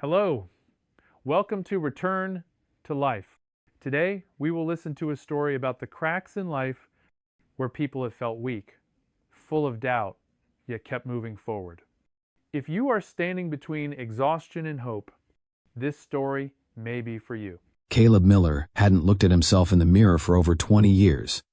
Hello, welcome to Return to Life. Today, we will listen to a story about the cracks in life where people have felt weak, full of doubt, yet kept moving forward. If you are standing between exhaustion and hope, this story may be for you. Caleb Miller hadn't looked at himself in the mirror for over 20 years.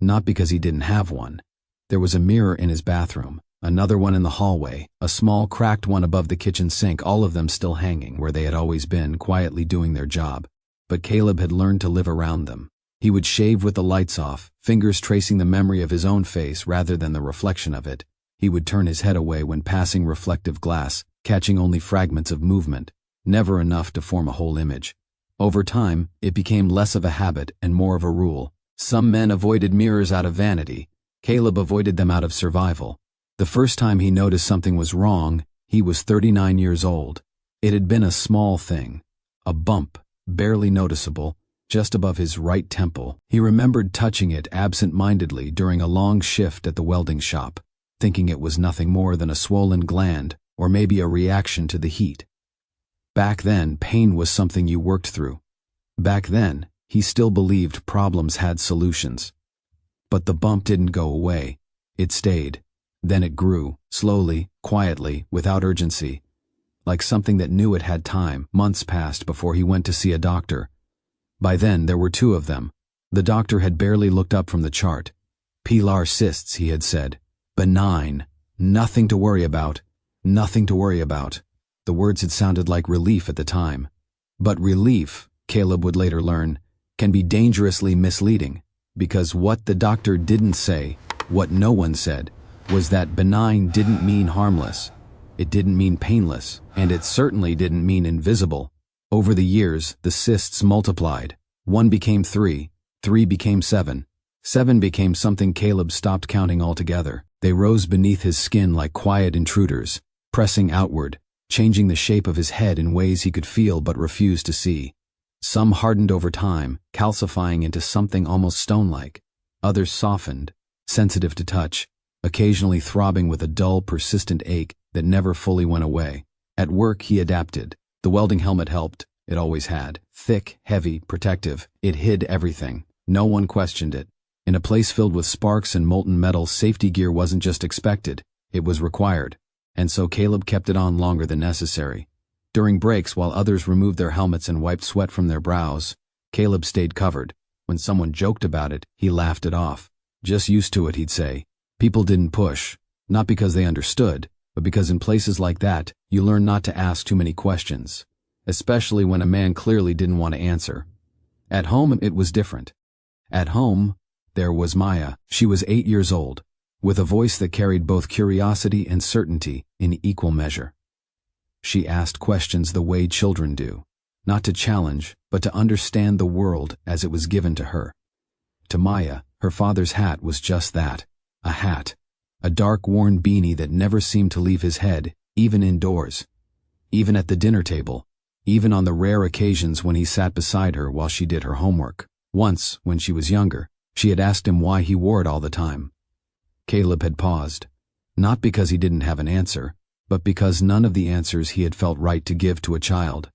Not because he didn't have one. There was a mirror in his bathroom, another one in the hallway, a small cracked one above the kitchen sink, all of them still hanging where they had always been, quietly doing their job. But Caleb had learned to live around them. He would shave with the lights off, fingers tracing the memory of his own face rather than the reflection of it. He would turn his head away when passing reflective glass, catching only fragments of movement, never enough to form a whole image. Over time, it became less of a habit and more of a rule. Some men avoided mirrors out of vanity. Caleb avoided them out of survival. The first time he noticed something was wrong, he was 39 years old. It had been a small thing. A bump, barely noticeable, just above his right temple. He remembered touching it absent-mindedly during a long shift at the welding shop, thinking it was nothing more than a swollen gland or maybe a reaction to the heat. Back then, pain was something you worked through. Back then, he still believed problems had solutions. But the bump didn't go away. It stayed. Then it grew, slowly, quietly, without urgency. Like something that knew it had time. Months passed before he went to see a doctor. By then, there were two of them. The doctor had barely looked up from the chart. Pilar cysts, he had said. Benign. Nothing to worry about. Nothing to worry about. The words had sounded like relief at the time. But relief, Caleb would later learn, can be dangerously misleading, because what the doctor didn't say, what no one said, was that benign didn't mean harmless. It didn't mean painless, and it certainly didn't mean invisible. Over the years, the cysts multiplied. 1 became 3, 3 became 7. 7 became something Caleb stopped counting altogether. They rose beneath his skin like quiet intruders, pressing outward, changing the shape of his head in ways he could feel but refused to see. Some hardened over time, calcifying into something almost stone-like. Others softened, sensitive to touch, occasionally throbbing with a dull, persistent ache that never fully went away. At work, he adapted. The welding helmet helped. It always had. Thick, heavy, protective. It hid everything. No one questioned it. In a place filled with sparks and molten metal, safety gear wasn't just expected. It was required. And so Caleb kept it on longer than necessary. During breaks, while others removed their helmets and wiped sweat from their brows, Caleb stayed covered. When someone joked about it, he laughed it off. Just used to it, he'd say. People didn't push, not because they understood, but because in places like that, you learn not to ask too many questions, especially when a man clearly didn't want to answer. At home, it was different. At home, there was Maya. She was 8 years old, with a voice that carried both curiosity and certainty in equal measure. She asked questions the way children do, not to challenge, but to understand the world as it was given to her. To Maya, her father's hat was just that, a hat, a dark worn beanie that never seemed to leave his head, even indoors, even at the dinner table, even on the rare occasions when he sat beside her while she did her homework. Once, when she was younger, she had asked him why he wore it all the time. Caleb had paused, not because he didn't have an answer, but because none of the answers he had felt right to give to a child.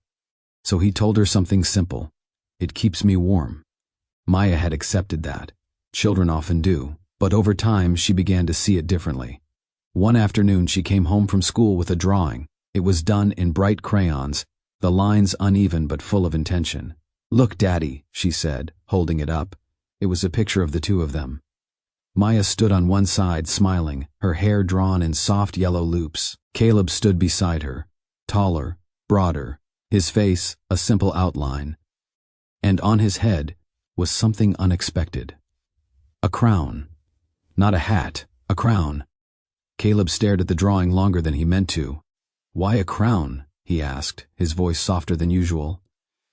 So he told her something simple. It keeps me warm. Maya had accepted that. Children often do, but over time she began to see it differently. One afternoon she came home from school with a drawing. It was done in bright crayons, the lines uneven but full of intention. "Look, Daddy," she said, holding it up. It was a picture of the two of them. Maya stood on one side, smiling, her hair drawn in soft yellow loops. Caleb stood beside her, taller, broader, his face a simple outline. And on his head was something unexpected. A crown. Not a hat, a crown. Caleb stared at the drawing longer than he meant to. "Why a crown?" he asked, his voice softer than usual.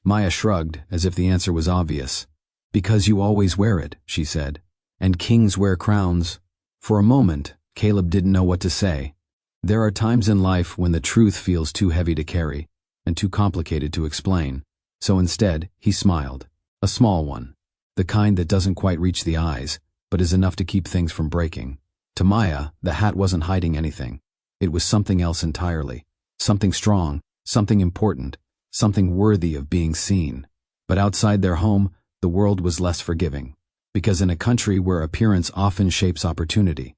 Maya shrugged, as if the answer was obvious. "Because you always wear it," she said. "And kings wear crowns." For a moment, Caleb didn't know what to say. There are times in life when the truth feels too heavy to carry, and too complicated to explain. So instead, he smiled. A small one. The kind that doesn't quite reach the eyes, but is enough to keep things from breaking. To Maya, the hat wasn't hiding anything. It was something else entirely. Something strong, something important, something worthy of being seen. But outside their home, the world was less forgiving. Because in a country where appearance often shapes opportunity,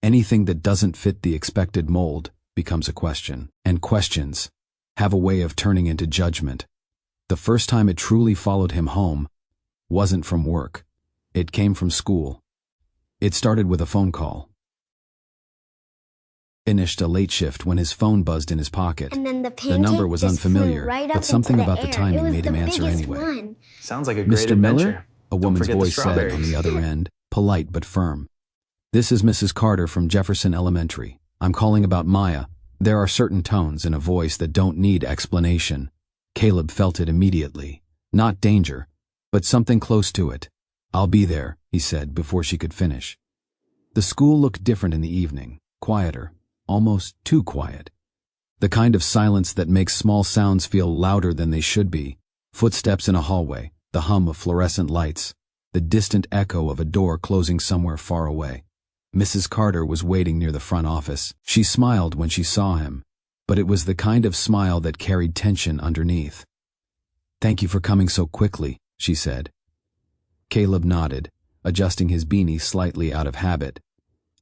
anything that doesn't fit the expected mold becomes a question. And questions have a way of turning into judgment. The first time it truly followed him home wasn't from work. It came from school. It started with a phone call. Finished a late shift when his phone buzzed in his pocket. And then The number was unfamiliar, but something about the timing made him answer anyway. Sounds like a great Mr. adventure. Miller? A woman's forget the voice said on strawberries. the other end, polite but firm. This is Mrs. Carter from Jefferson Elementary. I'm calling about Maya. There are certain tones in a voice that don't need explanation. Caleb felt it immediately. Not danger, but something close to it. I'll be there, he said before she could finish. The school looked different in the evening, quieter, almost too quiet. The kind of silence that makes small sounds feel louder than they should be. Footsteps in a hallway, the hum of fluorescent lights, the distant echo of a door closing somewhere far away. Mrs. Carter was waiting near the front office. She smiled when she saw him, but it was the kind of smile that carried tension underneath. "Thank you for coming so quickly," she said. Caleb nodded, adjusting his beanie slightly out of habit.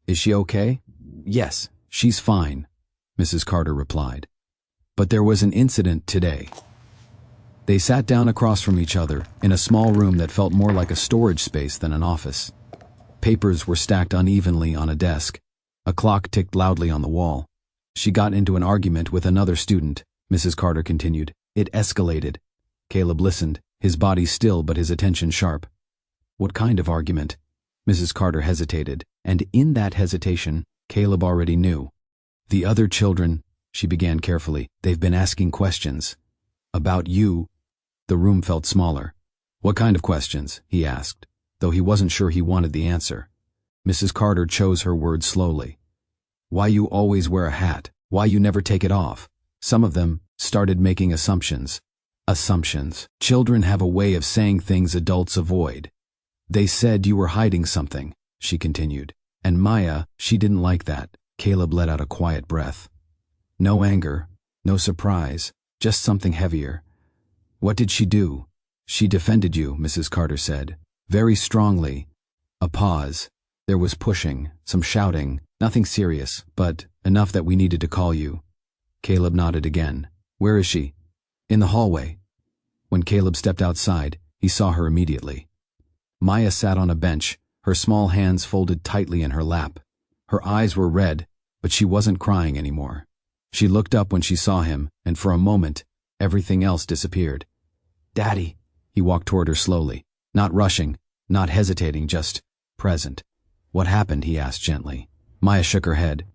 "Is she okay?" "Yes, she's fine," Mrs. Carter replied. "But there was an incident today." They sat down across from each other in a small room that felt more like a storage space than an office. Papers were stacked unevenly on a desk. A clock ticked loudly on the wall. "She got into an argument with another student," Mrs. Carter continued. "It escalated." Caleb listened, his body still but his attention sharp. "What kind of argument?" Mrs. Carter hesitated, and in that hesitation, Caleb already knew. "The other children," she began carefully, "they've been asking questions. About you." The room felt smaller. "What kind of questions?" he asked, though he wasn't sure he wanted the answer. Mrs. Carter chose her words slowly. "Why you always wear a hat, why you never take it off." Some of them started making assumptions. Assumptions. Children have a way of saying things adults avoid. "They said you were hiding something," she continued. "And Maya, she didn't like that." Caleb let out a quiet breath. No anger, no surprise, just something heavier. "What did she do?" "She defended you," Mrs. Carter said. Very strongly. A pause. There was pushing, some shouting, nothing serious, but enough that we needed to call you. Caleb nodded again. "Where is she?" "In the hallway." When Caleb stepped outside, he saw her immediately. Maya sat on a bench, her small hands folded tightly in her lap. Her eyes were red, but she wasn't crying anymore. She looked up when she saw him, and for a moment, everything else disappeared. "Daddy." He walked toward her slowly, not rushing, not hesitating, just present. "What happened?" he asked gently. Maya shook her head.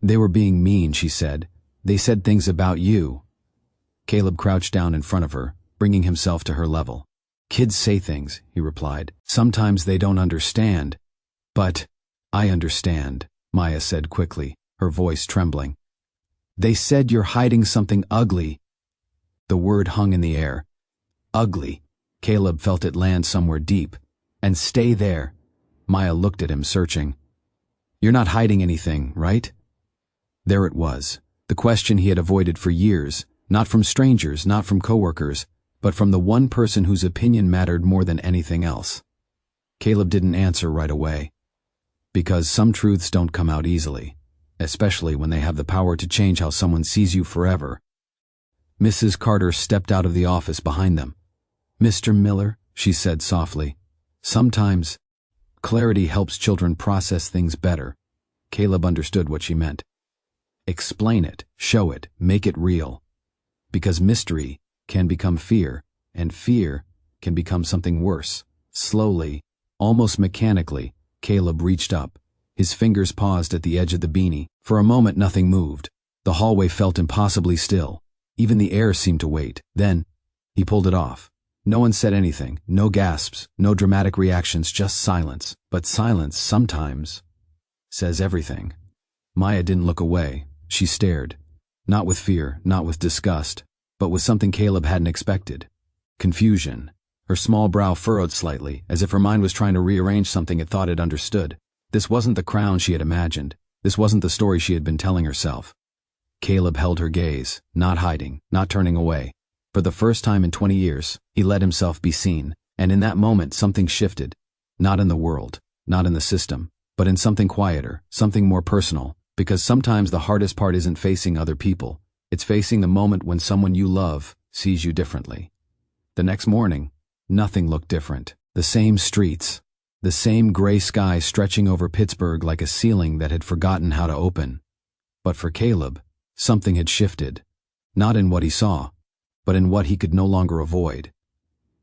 "They were being mean," she said. "They said things about you." Caleb crouched down in front of her, bringing himself to her level. "Kids say things," he replied. "Sometimes they don't understand." "But I understand," Maya said quickly, her voice trembling. "They said you're hiding something ugly." The word hung in the air. Ugly. Caleb felt it land somewhere deep. "And stay there." Maya looked at him, searching. "You're not hiding anything, right?" There it was, the question he had avoided for years, not from strangers, not from coworkers, but from the one person whose opinion mattered more than anything else. Caleb didn't answer right away. Because some truths don't come out easily, especially when they have the power to change how someone sees you forever. Mrs. Carter stepped out of the office behind them. "Mr. Miller," she said softly, "sometimes clarity helps children process things better." Caleb understood what she meant. Explain it, show it, make it real. Because mystery can become fear, and fear can become something worse. Slowly, almost mechanically, Caleb reached up. His fingers paused at the edge of the beanie. For a moment nothing moved. The hallway felt impossibly still. Even the air seemed to wait. Then, he pulled it off. No one said anything, no gasps, no dramatic reactions, just silence. But silence, sometimes, says everything. Maya didn't look away. She stared. Not with fear, not with disgust, but with something Caleb hadn't expected. Confusion. Her small brow furrowed slightly, as if her mind was trying to rearrange something it thought it understood. This wasn't the crown she had imagined. This wasn't the story she had been telling herself. Caleb held her gaze, not hiding, not turning away. For the first time in 20 years, he let himself be seen, and in that moment something shifted. Not in the world, not in the system, but in something quieter, something more personal, because sometimes the hardest part isn't facing other people, it's facing the moment when someone you love sees you differently. The next morning, nothing looked different. The same streets, the same gray sky stretching over Pittsburgh like a ceiling that had forgotten how to open. But for Caleb, something had shifted. Not in what he saw, but in what he could no longer avoid.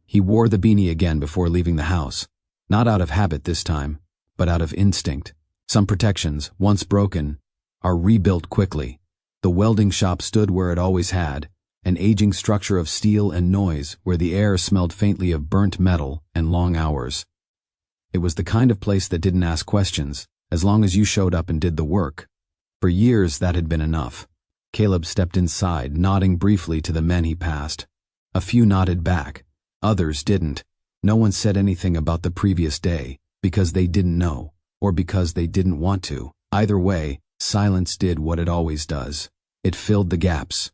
He wore the beanie again before leaving the house, not out of habit this time, but out of instinct. Some protections, once broken, are rebuilt quickly. The welding shop stood where it always had, an aging structure of steel and noise where the air smelled faintly of burnt metal and long hours. It was the kind of place that didn't ask questions, as long as you showed up and did the work. For years that had been enough. Caleb stepped inside, nodding briefly to the men he passed. A few nodded back, others didn't. No one said anything about the previous day, because they didn't know, or because they didn't want to. Either way, silence did what it always does. It filled the gaps.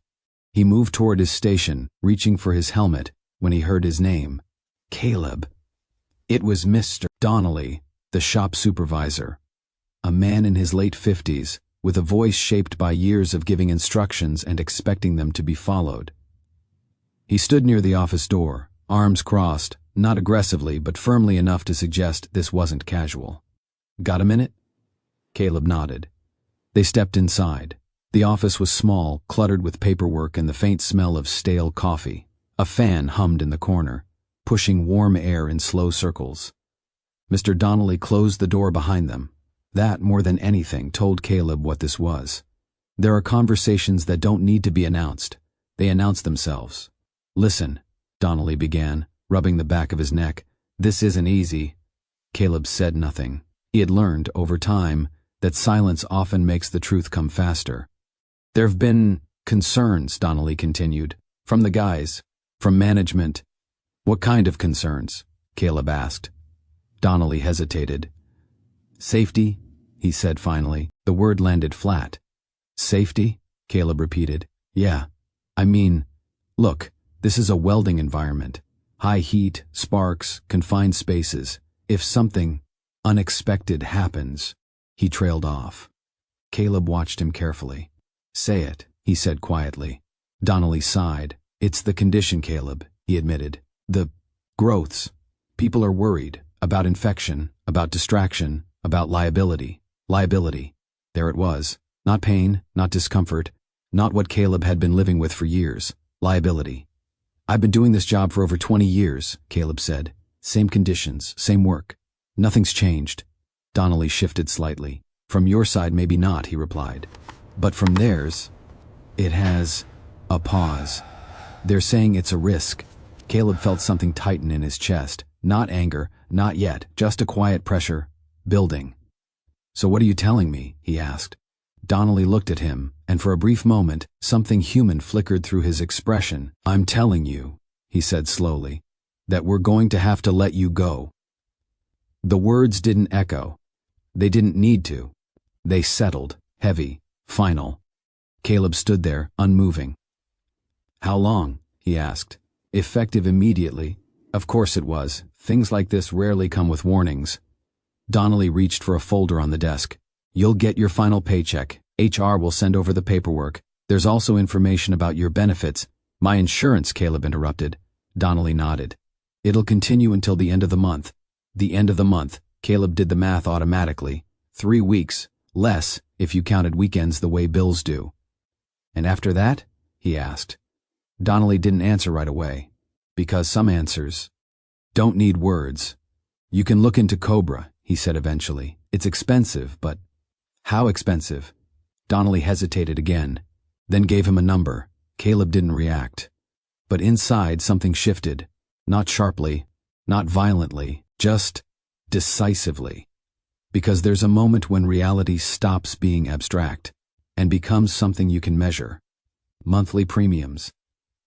He moved toward his station, reaching for his helmet, when he heard his name. Caleb. It was Mr. Donnelly, the shop supervisor. A man in his late 50s, with a voice shaped by years of giving instructions and expecting them to be followed. He stood near the office door, arms crossed, not aggressively but firmly enough to suggest this wasn't casual. "Got a minute?" Caleb nodded. They stepped inside. The office was small, cluttered with paperwork and the faint smell of stale coffee. A fan hummed in the corner, pushing warm air in slow circles. Mr. Donnelly closed the door behind them. That, more than anything, told Caleb what this was. There are conversations that don't need to be announced. They announce themselves. "Listen," Donnelly began, rubbing the back of his neck. "This isn't easy." Caleb said nothing. He had learned, over time, that silence often makes the truth come faster. "There've been concerns," Donnelly continued, "from the guys, from management." "What kind of concerns?" Caleb asked. Donnelly hesitated. "Safety," he said finally. The word landed flat. "Safety?" Caleb repeated. "Yeah. I mean, look, this is a welding environment. High heat, sparks, confined spaces. If something unexpected happens..." He trailed off. Caleb watched him carefully. "Say it," he said quietly. Donnelly sighed. "It's the condition, Caleb," he admitted. "The growths. People are worried about infection, about distraction, about liability. Liability." There it was. Not pain, not discomfort, not what Caleb had been living with for years. Liability. "I've been doing this job for over 20 years, Caleb said. "Same conditions, same work. Nothing's changed." Donnelly shifted slightly. "From your side, maybe not," he replied. "But from theirs, it has..." A pause. "They're saying it's a risk." Caleb felt something tighten in his chest. Not anger, not yet, just a quiet pressure, building. "So what are you telling me?" he asked. Donnelly looked at him, and for a brief moment, something human flickered through his expression. "I'm telling you," he said slowly, "that we're going to have to let you go." The words didn't echo. They didn't need to. They settled, heavy, final. Caleb stood there, unmoving. "How long?" he asked. "Effective immediately." Of course it was. Things like this rarely come with warnings. Donnelly reached for a folder on the desk. "You'll get your final paycheck. HR will send over the paperwork. There's also information about your benefits." "My insurance," Caleb interrupted. Donnelly nodded. "It'll continue until the end of the month." The end of the month. Caleb did the math automatically. 3 weeks. Less, if you counted weekends the way bills do. "And after that?" he asked. Donnelly didn't answer right away. Because some answers don't need words. "You can look into Cobra," he said eventually. "It's expensive, but..." "How expensive?" Donnelly hesitated again, then gave him a number. Caleb didn't react. But inside something shifted. Not sharply, not violently, just decisively. Because there's a moment when reality stops being abstract and becomes something you can measure. Monthly premiums,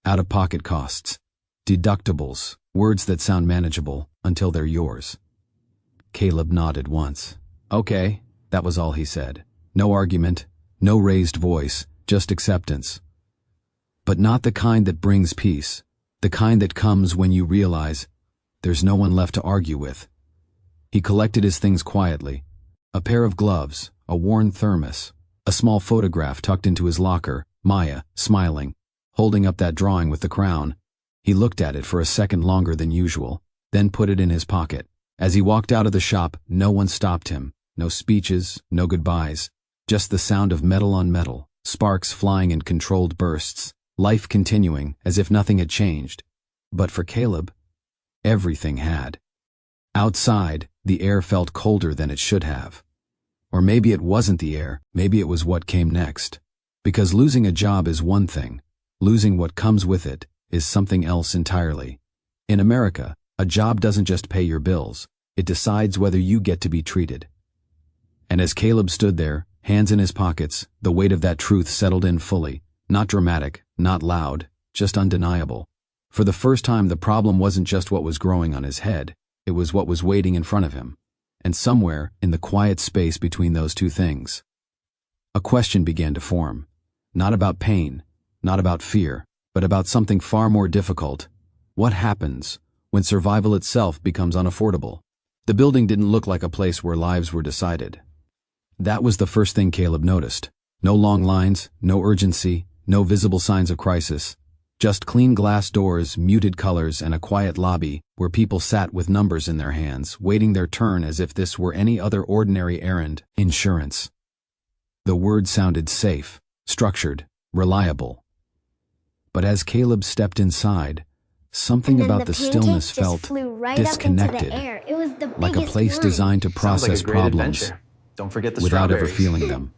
out-of-pocket costs, deductibles, words that sound manageable until they're yours. Caleb nodded once. "Okay," that was all he said. No argument, no raised voice, just acceptance. But not the kind that brings peace, the kind that comes when you realize there's no one left to argue with. He collected his things quietly: a pair of gloves, a worn thermos, a small photograph tucked into his locker, Maya, smiling, holding up that drawing with the crown. He looked at it for a second longer than usual, then put it in his pocket. As he walked out of the shop, no one stopped him. No speeches, no goodbyes, just the sound of metal on metal, sparks flying in controlled bursts, life continuing as if nothing had changed. But for Caleb, everything had. Outside, the air felt colder than it should have. Or maybe it wasn't the air, maybe it was what came next. Because losing a job is one thing, losing what comes with it is something else entirely. In America, a job doesn't just pay your bills, it decides whether you get to be treated. And as Caleb stood there, hands in his pockets, the weight of that truth settled in fully, not dramatic, not loud, just undeniable. For the first time, the problem wasn't just what was growing on his head, it was what was waiting in front of him. And somewhere, in the quiet space between those two things, a question began to form. Not about pain, not about fear, but about something far more difficult. What happens when survival itself becomes unaffordable? The building didn't look like a place where lives were decided. That was the first thing Caleb noticed. No long lines, no urgency, no visible signs of crisis. Just clean glass doors, muted colors, and a quiet lobby where people sat with numbers in their hands, waiting their turn as if this were any other ordinary errand. Insurance. The word sounded safe, structured, reliable. But as Caleb stepped inside, something about the stillness felt disconnected, like a place designed to process problems Don't forget the without ever strawberries. feeling them.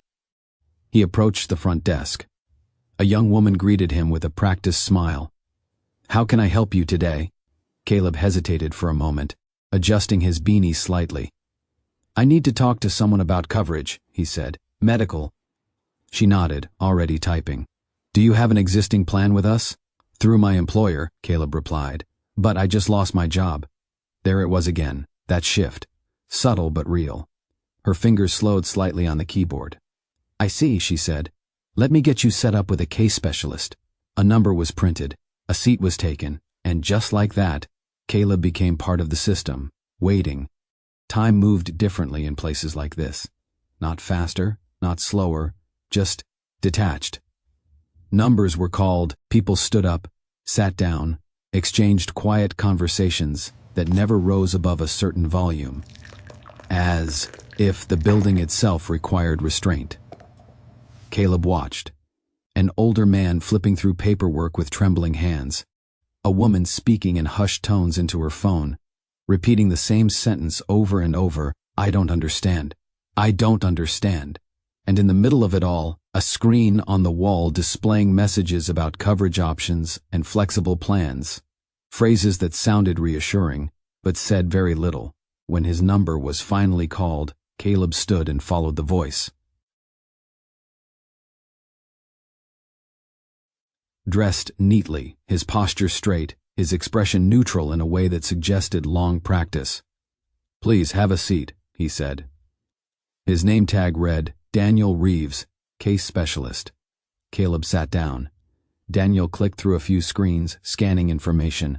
He approached the front desk. A young woman greeted him with a practiced smile. "How can I help you today?" Caleb hesitated for a moment, adjusting his beanie slightly. "I need to talk to someone about coverage," he said. "Medical." She nodded, already typing. "Do you have an existing plan with us?" "Through my employer," Caleb replied. "But I just lost my job." There it was again, that shift. Subtle but real. Her fingers slowed slightly on the keyboard. "I see," she said. "Let me get you set up with a case specialist." A number was printed, a seat was taken, and just like that, Caleb became part of the system, waiting. Time moved differently in places like this. Not faster, not slower, just detached. Numbers were called, people stood up, sat down, exchanged quiet conversations that never rose above a certain volume, as if the building itself required restraint. Caleb watched. An older man flipping through paperwork with trembling hands. A woman speaking in hushed tones into her phone, repeating the same sentence over and over, "I don't understand. I don't understand." And in the middle of it all, a screen on the wall displaying messages about coverage options and flexible plans. Phrases that sounded reassuring, but said very little. When his number was finally called, Caleb stood and followed the voice. Dressed neatly, his posture straight, his expression neutral in a way that suggested long practice. "Please have a seat," he said. His name tag read, Daniel Reeves, Case Specialist. Caleb sat down. Daniel clicked through a few screens, scanning information.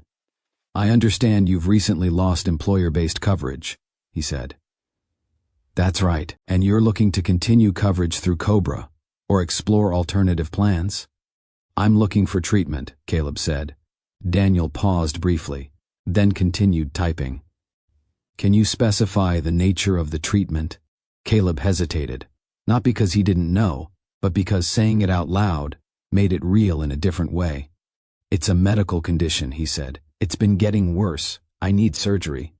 "I understand you've recently lost employer-based coverage," he said. "That's right, and you're looking to continue coverage through Cobra, or explore alternative plans?" "I'm looking for treatment," Caleb said. Daniel paused briefly, then continued typing. "Can you specify the nature of the treatment?" Caleb hesitated, not because he didn't know, but because saying it out loud made it real in a different way. "It's a medical condition," he said. "It's been getting worse. I need surgery."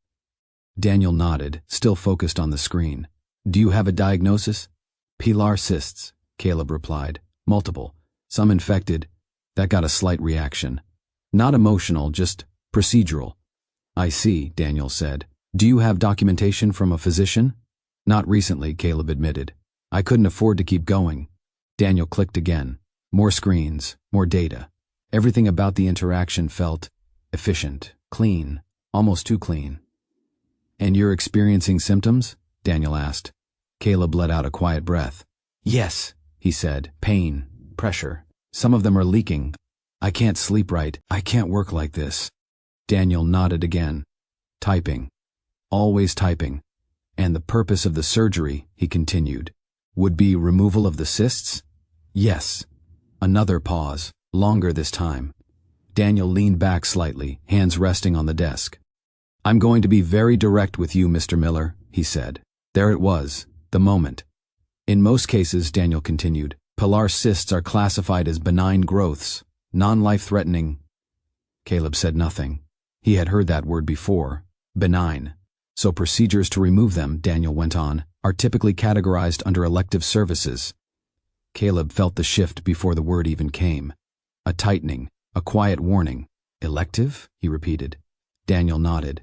Daniel nodded, still focused on the screen. "Do you have a diagnosis?" "Pilar cysts," Caleb replied. "Multiple. Some infected." That got a slight reaction. "Not emotional, just procedural." "I see," Daniel said. "Do you have documentation from a physician?" "Not recently," Caleb admitted. "I couldn't afford to keep going." Daniel clicked again. More screens, more data. Everything about the interaction felt efficient, clean, almost too clean. "And you're experiencing symptoms?" Daniel asked. Caleb let out a quiet breath. "Yes," he said. "Pain, pressure. Some of them are leaking. I can't sleep right. I can't work like this. Daniel nodded again. Typing. Always typing. And the purpose of the surgery, he continued, would be removal of the cysts? Yes. Another pause, longer this time. Daniel leaned back slightly, hands resting on the desk. I'm going to be very direct with you, Mr. Miller, he said. There it was, the moment. In most cases, Daniel continued, pilar cysts are classified as benign growths, non-life-threatening. Caleb said nothing. He had heard that word before, benign. So procedures to remove them, Daniel went on, are typically categorized under elective services. Caleb felt the shift before the word even came. A tightening, a quiet warning. Elective? He repeated. Daniel nodded.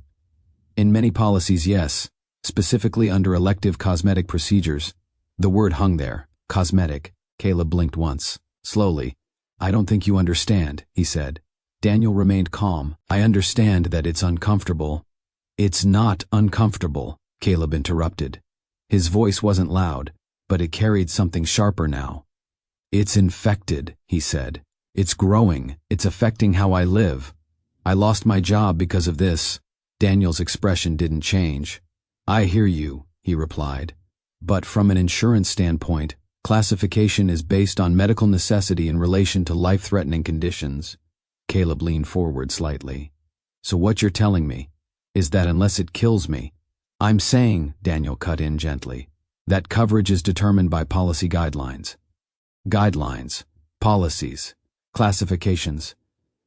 In many policies, yes, specifically under elective cosmetic procedures. The word hung there, cosmetic. Caleb blinked once, slowly. I don't think you understand, he said. Daniel remained calm. I understand that it's uncomfortable. It's not uncomfortable, Caleb interrupted. His voice wasn't loud, but it carried something sharper now. It's infected, he said. It's growing. It's affecting how I live. I lost my job because of this. Daniel's expression didn't change. I hear you, he replied. But from an insurance standpoint, classification is based on medical necessity in relation to life-threatening conditions. Caleb leaned forward slightly. So what you're telling me is that unless it kills me, I'm saying, Daniel cut in gently, that coverage is determined by policy guidelines. Guidelines, policies, classifications,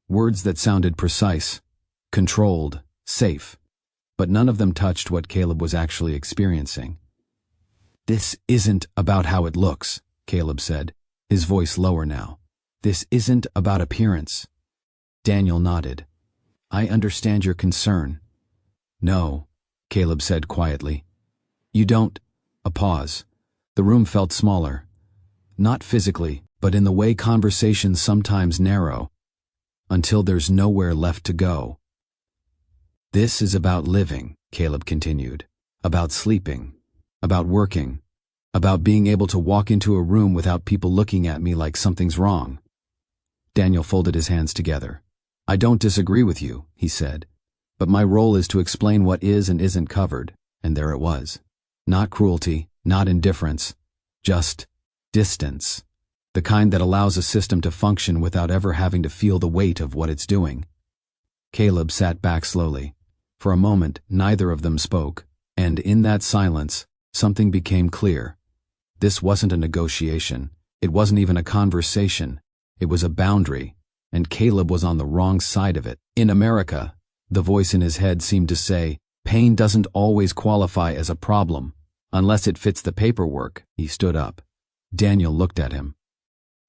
words that sounded precise, controlled, safe, but none of them touched what Caleb was actually experiencing. This isn't about how it looks, Caleb said, his voice lower now. This isn't about appearance. Daniel nodded. I understand your concern. No, Caleb said quietly. You don't. A pause. The room felt smaller. Not physically, but in the way conversations sometimes narrow, until there's nowhere left to go. This is about living, Caleb continued, about sleeping, about working, about being able to walk into a room without people looking at me like something's wrong. Daniel folded his hands together. I don't disagree with you, he said, but my role is to explain what is and isn't covered, and there it was. Not cruelty, not indifference, just distance. The kind that allows a system to function without ever having to feel the weight of what it's doing. Caleb sat back slowly. For a moment, neither of them spoke, and in that silence, something became clear. This wasn't a negotiation. It wasn't even a conversation. It was a boundary, and Caleb was on the wrong side of it. In America, the voice in his head seemed to say, pain doesn't always qualify as a problem, unless it fits the paperwork. He stood up. Daniel looked at him.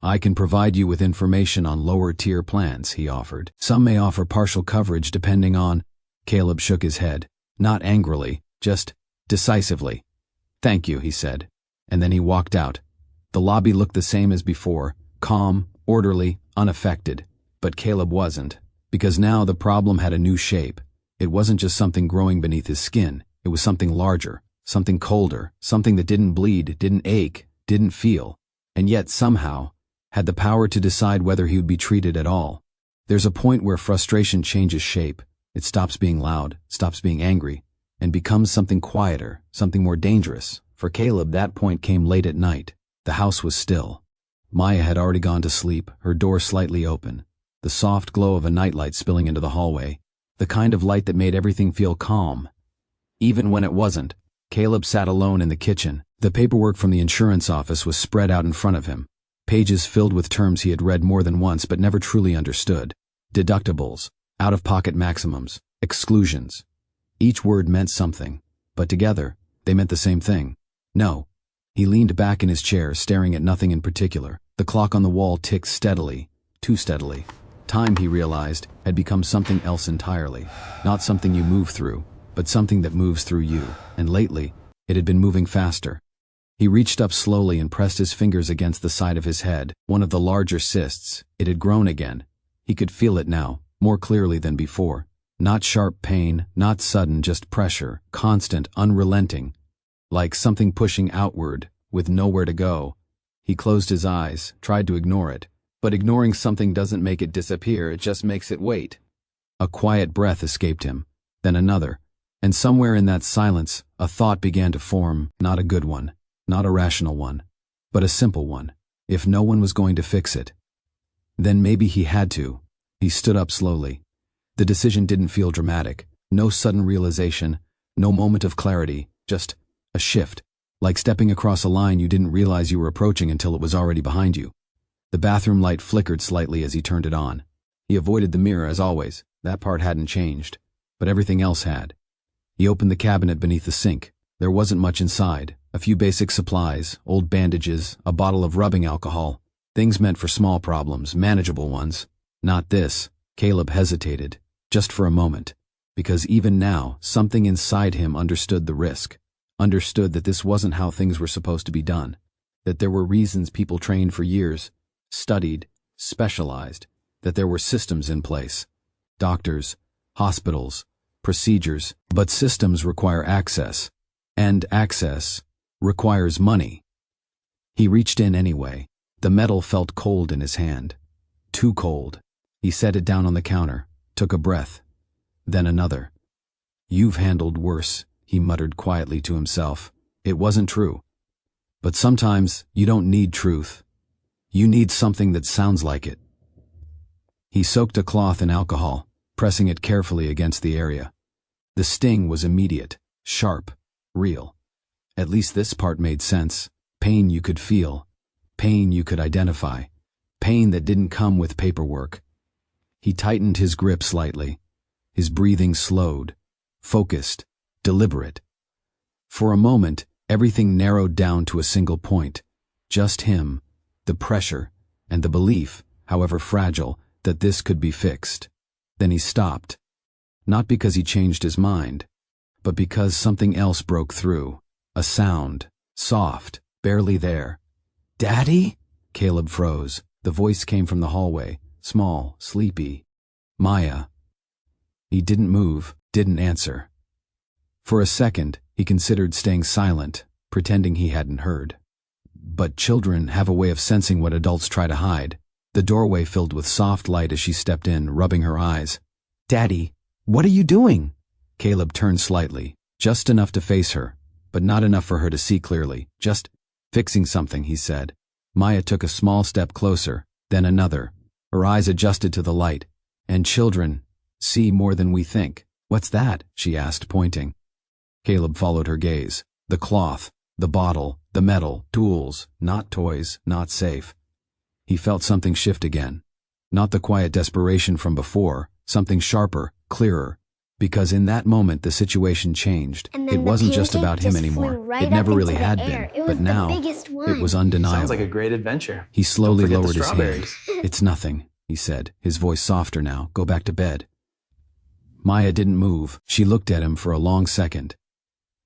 I can provide you with information on lower-tier plans, he offered. Some may offer partial coverage depending on... Caleb shook his head, not angrily, just decisively. Thank you, he said, and then he walked out. The lobby looked the same as before, calm, orderly, unaffected. But Caleb wasn't, because now the problem had a new shape. It wasn't just something growing beneath his skin. It was something larger, something colder, something that didn't bleed, didn't ache, didn't feel, and yet somehow had the power to decide whether he would be treated at all. There's a point where frustration changes shape. It stops being loud, stops being angry, and becomes something quieter, something more dangerous. For Caleb, that point came late at night. The house was still. Maya had already gone to sleep, her door slightly open, the soft glow of a nightlight spilling into the hallway, the kind of light that made everything feel calm. Even when it wasn't, Caleb sat alone in the kitchen. The paperwork from the insurance office was spread out in front of him, pages filled with terms he had read more than once but never truly understood. Deductibles, out-of-pocket maximums, exclusions. Each word meant something, but together, they meant the same thing. No. He leaned back in his chair, staring at nothing in particular. The clock on the wall ticked steadily, too steadily. Time, he realized, had become something else entirely. Not something you move through, but something that moves through you. And lately, it had been moving faster. He reached up slowly and pressed his fingers against the side of his head, one of the larger cysts. It had grown again. He could feel it now, more clearly than before. Not sharp pain, not sudden, just pressure, constant, unrelenting, like something pushing outward, with nowhere to go. He closed his eyes, tried to ignore it, but ignoring something doesn't make it disappear, it just makes it wait. A quiet breath escaped him, then another, and somewhere in that silence, a thought began to form, not a good one, not a rational one, but a simple one. If no one was going to fix it, then maybe he had to. He stood up slowly. The decision didn't feel dramatic, no sudden realization, no moment of clarity, just a shift, like stepping across a line you didn't realize you were approaching until it was already behind you. The bathroom light flickered slightly as he turned it on. He avoided the mirror as always, that part hadn't changed, but everything else had. He opened the cabinet beneath the sink. There wasn't much inside, a few basic supplies, old bandages, a bottle of rubbing alcohol, things meant for small problems, manageable ones. Not this. Caleb hesitated, just for a moment, because even now, something inside him understood the risk, understood that this wasn't how things were supposed to be done, that there were reasons people trained for years, studied, specialized, that there were systems in place. Doctors, hospitals, procedures, but systems require access, and access requires money. He reached in anyway. The metal felt cold in his hand. Too cold. He set it down on the counter, took a breath, then another. "You've handled worse," he muttered quietly to himself. It wasn't true. But sometimes you don't need truth. You need something that sounds like it. He soaked a cloth in alcohol, pressing it carefully against the area. The sting was immediate, sharp, real. At least this part made sense. Pain you could feel. Pain you could identify. Pain that didn't come with paperwork. He tightened his grip slightly. His breathing slowed, focused, deliberate. For a moment, everything narrowed down to a single point. Just him, the pressure, and the belief, however fragile, that this could be fixed. Then he stopped. Not because he changed his mind, but because something else broke through. A sound, soft, barely there. "Daddy?" Caleb froze. The voice came from the hallway, small, sleepy. "Maya." He didn't move, didn't answer. For a second, he considered staying silent, pretending he hadn't heard. But children have a way of sensing what adults try to hide. The doorway filled with soft light as she stepped in, rubbing her eyes. "Daddy, what are you doing?" Caleb turned slightly, just enough to face her, but not enough for her to see clearly. "Just fixing something," he said. Maya took a small step closer, then another. Her eyes adjusted to the light. "And children see more than we think." "What's that?" she asked, pointing. Caleb followed her gaze. The cloth, the bottle, the metal, tools, not toys, not safe. He felt something shift again. Not the quiet desperation from before, something sharper, clearer. Because in that moment the situation changed. It wasn't just about him anymore. It never really had been. But now, it was undeniable. Sounds like a great adventure. He slowly Don't forget lowered the his hand. strawberries. "It's nothing," he said, his voice softer now. "Go back to bed." Maya didn't move. She looked at him for a long second,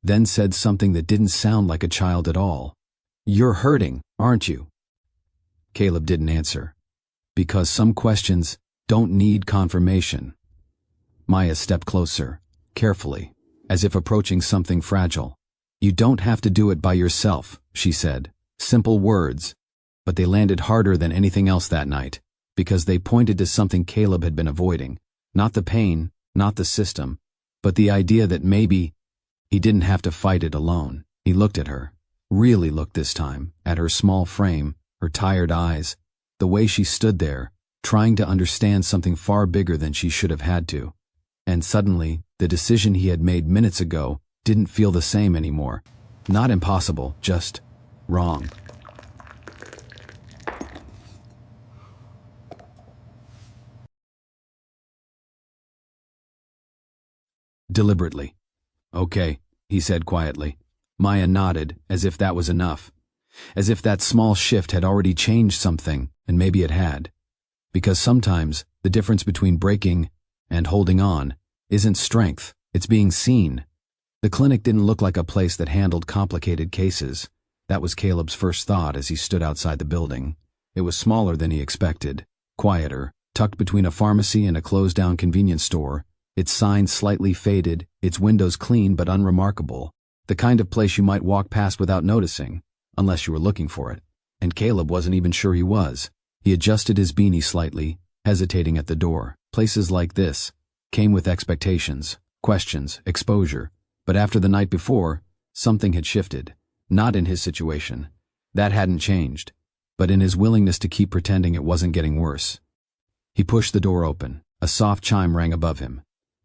then said something that didn't sound like a child at all. "You're hurting, aren't you?" Caleb didn't answer. Because some questions don't need confirmation. Maya stepped closer, carefully, as if approaching something fragile. "You don't have to do it by yourself," she said. Simple words, but they landed harder than anything else that night, because they pointed to something Caleb had been avoiding. Not the pain, not the system, but the idea that maybe he didn't have to fight it alone. He looked at her, really looked this time, at her small frame, her tired eyes, the way she stood there, trying to understand something far bigger than she should have had to. And suddenly, the decision he had made minutes ago didn't feel the same anymore. Not impossible, just wrong. Deliberately. "Okay," he said quietly. Maya nodded, as if that was enough. As if that small shift had already changed something, and maybe it had. Because sometimes, the difference between breaking and holding on isn't strength, it's being seen. The clinic didn't look like a place that handled complicated cases. That was Caleb's first thought as he stood outside the building. It was smaller than he expected, quieter, tucked between a pharmacy and a closed-down convenience store, its signs slightly faded, its windows clean but unremarkable, the kind of place you might walk past without noticing, unless you were looking for it. And Caleb wasn't even sure he was. He adjusted his beanie slightly, hesitating at the door. Places like this came with expectations, questions, exposure. But after the night before, something had shifted. Not in his situation. That hadn't changed. But in his willingness to keep pretending it wasn't getting worse. He pushed the door open. A soft chime rang above him.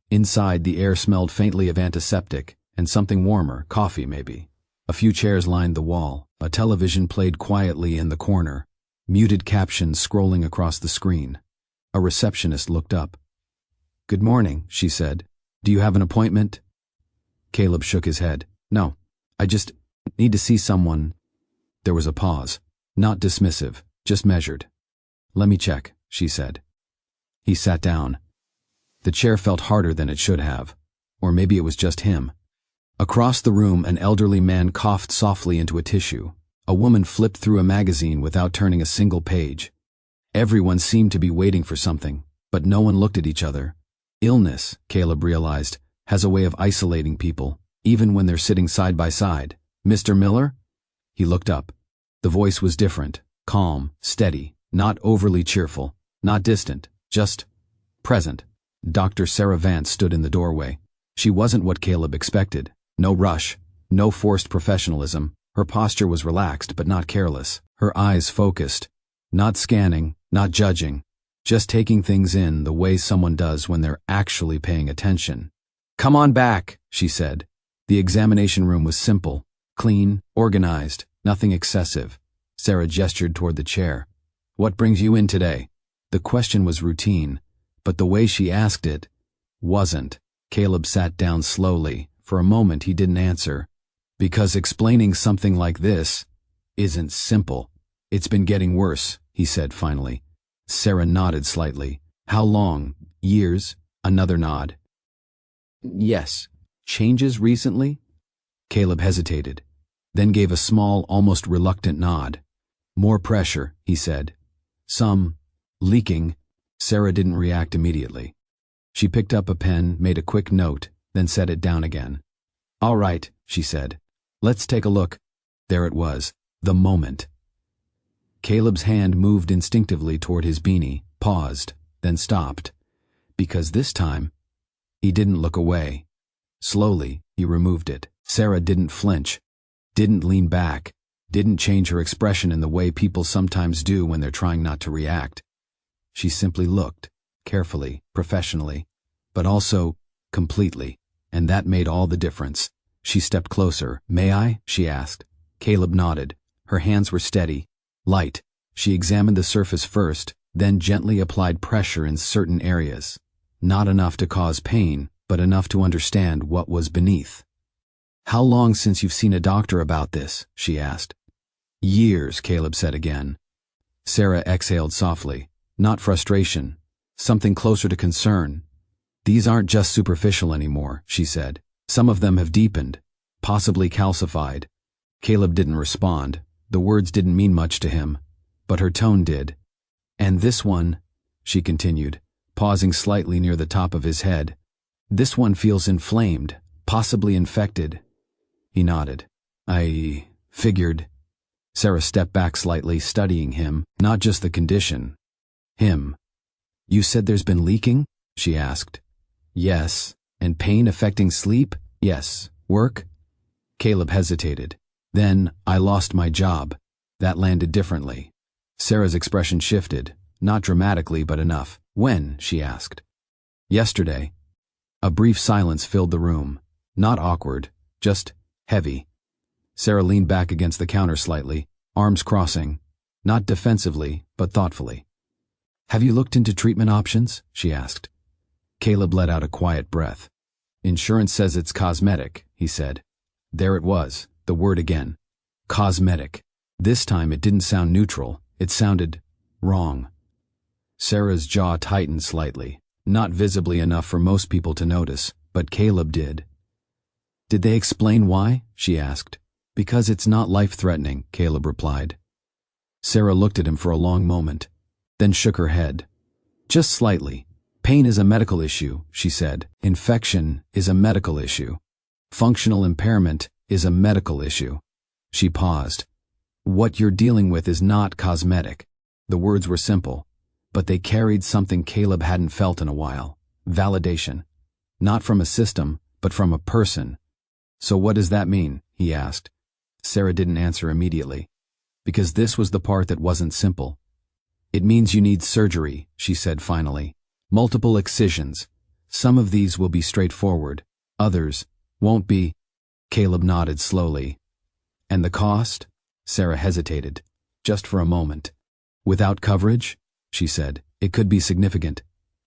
Inside, the air smelled faintly of antiseptic and something warmer, coffee maybe. A few chairs lined the wall. A television played quietly in the corner, muted captions scrolling across the screen. A receptionist looked up. "Good morning," she said. "Do you have an appointment?" Caleb shook his head. "No, I just need to see someone." There was a pause. Not dismissive, just measured. "Let me check," she said. He sat down. The chair felt harder than it should have. Or maybe it was just him. Across the room, an elderly man coughed softly into a tissue. A woman flipped through a magazine without turning a single page. Everyone seemed to be waiting for something, but no one looked at each other. Illness, Caleb realized, has a way of isolating people, even when they're sitting side by side. "Mr. Miller?" He looked up. The voice was different, calm, steady, not overly cheerful, not distant, just present. Dr. Sarah Vance stood in the doorway. She wasn't what Caleb expected. No rush, no forced professionalism. Her posture was relaxed but not careless. Her eyes focused, not scanning, not judging, just taking things in the way someone does when they're actually paying attention. "Come on back," she said. The examination room was simple, clean, organized, nothing excessive. Sarah gestured toward the chair. "What brings you in today?" The question was routine, but the way she asked it wasn't. Caleb sat down slowly. For a moment he didn't answer. "Because explaining something like this isn't simple. It's been getting worse," he said finally. Sarah nodded slightly. "How long? Years?" Another nod. "Yes. Changes recently?" Caleb hesitated, then gave a small, almost reluctant nod. "More pressure," he said. "Some leaking." Sarah didn't react immediately. She picked up a pen, made a quick note, then set it down again. "All right," she said. "Let's take a look." There it was, the moment. Caleb's hand moved instinctively toward his beanie, paused, then stopped. Because this time, he didn't look away. Slowly, he removed it. Sarah didn't flinch, didn't lean back, didn't change her expression in the way people sometimes do when they're trying not to react. She simply looked, carefully, professionally, but also completely, and that made all the difference. She stepped closer. "May I?" she asked. Caleb nodded. Her hands were steady, light. She examined the surface first, then gently applied pressure in certain areas. Not enough to cause pain, but enough to understand what was beneath. "How long since you've seen a doctor about this?" she asked. "Years," Caleb said again. Sarah exhaled softly. Not frustration, something closer to concern. "These aren't just superficial anymore," she said. "Some of them have deepened, possibly calcified." Caleb didn't respond. The words didn't mean much to him, but her tone did. "And this one," she continued, pausing slightly near the top of his head, "this one feels inflamed, possibly infected." He nodded. "I figured." Sarah stepped back slightly, studying him, not just the condition. Him. "You said there's been leaking?" she asked. "Yes. And pain affecting sleep?" "Yes. Work?" Caleb hesitated. "Then I lost my job." That landed differently. Sarah's expression shifted, not dramatically but enough. "When?" she asked. "Yesterday." A brief silence filled the room. Not awkward, just heavy. Sarah leaned back against the counter slightly, arms crossing, not defensively, but thoughtfully. "Have you looked into treatment options?" she asked. Caleb let out a quiet breath. "Insurance says it's cosmetic," he said. There it was, the word again. Cosmetic. This time it didn't sound neutral, it sounded wrong. Sarah's jaw tightened slightly, not visibly enough for most people to notice, but Caleb did. "Did they explain why?" she asked. "Because it's not life-threatening," Caleb replied. Sarah looked at him for a long moment, then shook her head. "Just slightly. Pain is a medical issue," she said. "Infection is a medical issue. Functional impairment is a medical issue." She paused. What you're dealing with is not cosmetic. The words were simple, but they carried something Caleb hadn't felt in a while. Validation. Not from a system, but from a person. So what does that mean? He asked. Sarah didn't answer immediately, because this was the part that wasn't simple. It means you need surgery, she said finally. Multiple excisions. Some of these will be straightforward. Others won't be. Caleb nodded slowly. And the cost? Sarah hesitated, just for a moment. Without coverage? She said. It could be significant.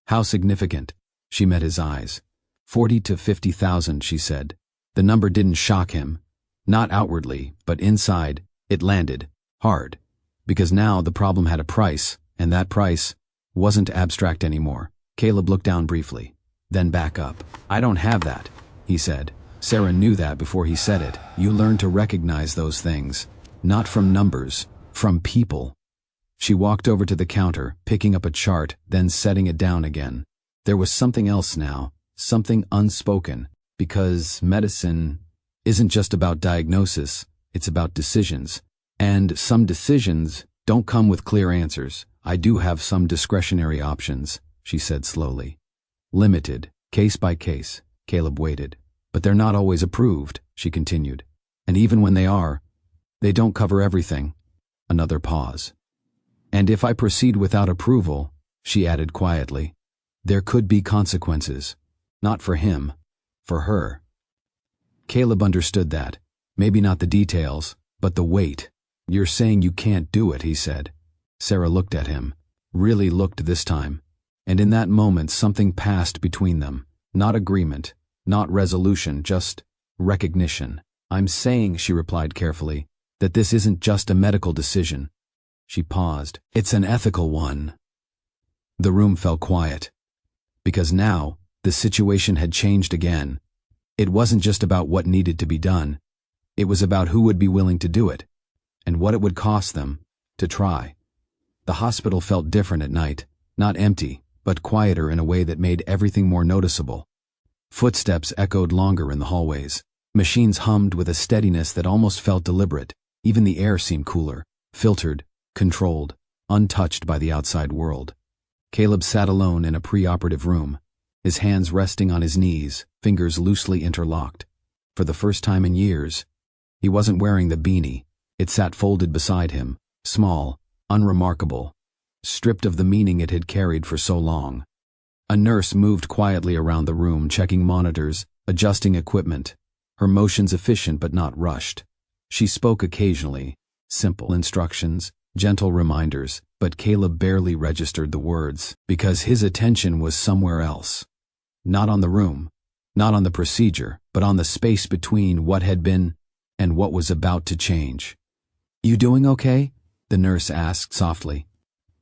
How significant? She met his eyes. 40 to 50,000, she said. The number didn't shock him. Not outwardly, but inside, it landed. Hard. Because now the problem had a price, and that price wasn't abstract anymore. Caleb looked down briefly, then back up. I don't have that, he said. Sarah knew that before he said it. You learn to recognize those things. Not from numbers, from people. She walked over to the counter, picking up a chart, then setting it down again. There was something else now, something unspoken, because medicine isn't just about diagnosis, it's about decisions. And some decisions don't come with clear answers. I do have some discretionary options, she said slowly. Limited, case by case. Caleb waited. But they're not always approved, she continued. And even when they are, they don't cover everything. Another pause. And if I proceed without approval, she added quietly, there could be consequences. Not for him, for her. Caleb understood that. Maybe not the details, but the weight. You're saying you can't do it, he said. Sarah looked at him. Really looked this time. And in that moment something passed between them. Not agreement, not resolution, just recognition. I'm saying, she replied carefully, that this isn't just a medical decision. She paused. It's an ethical one. The room fell quiet. Because now, the situation had changed again. It wasn't just about what needed to be done. It was about who would be willing to do it, and what it would cost them to try. The hospital felt different at night, not empty, but quieter in a way that made everything more noticeable. Footsteps echoed longer in the hallways. Machines hummed with a steadiness that almost felt deliberate. Even the air seemed cooler, filtered, controlled, untouched by the outside world. Caleb sat alone in a pre-operative room, his hands resting on his knees, fingers loosely interlocked. For the first time in years, he wasn't wearing the beanie. It sat folded beside him, small, unremarkable, stripped of the meaning it had carried for so long. A nurse moved quietly around the room, checking monitors, adjusting equipment, her motions efficient but not rushed. She spoke occasionally, simple instructions, gentle reminders, but Caleb barely registered the words because his attention was somewhere else. Not on the room, not on the procedure, but on the space between what had been and what was about to change. You doing okay? The nurse asked softly.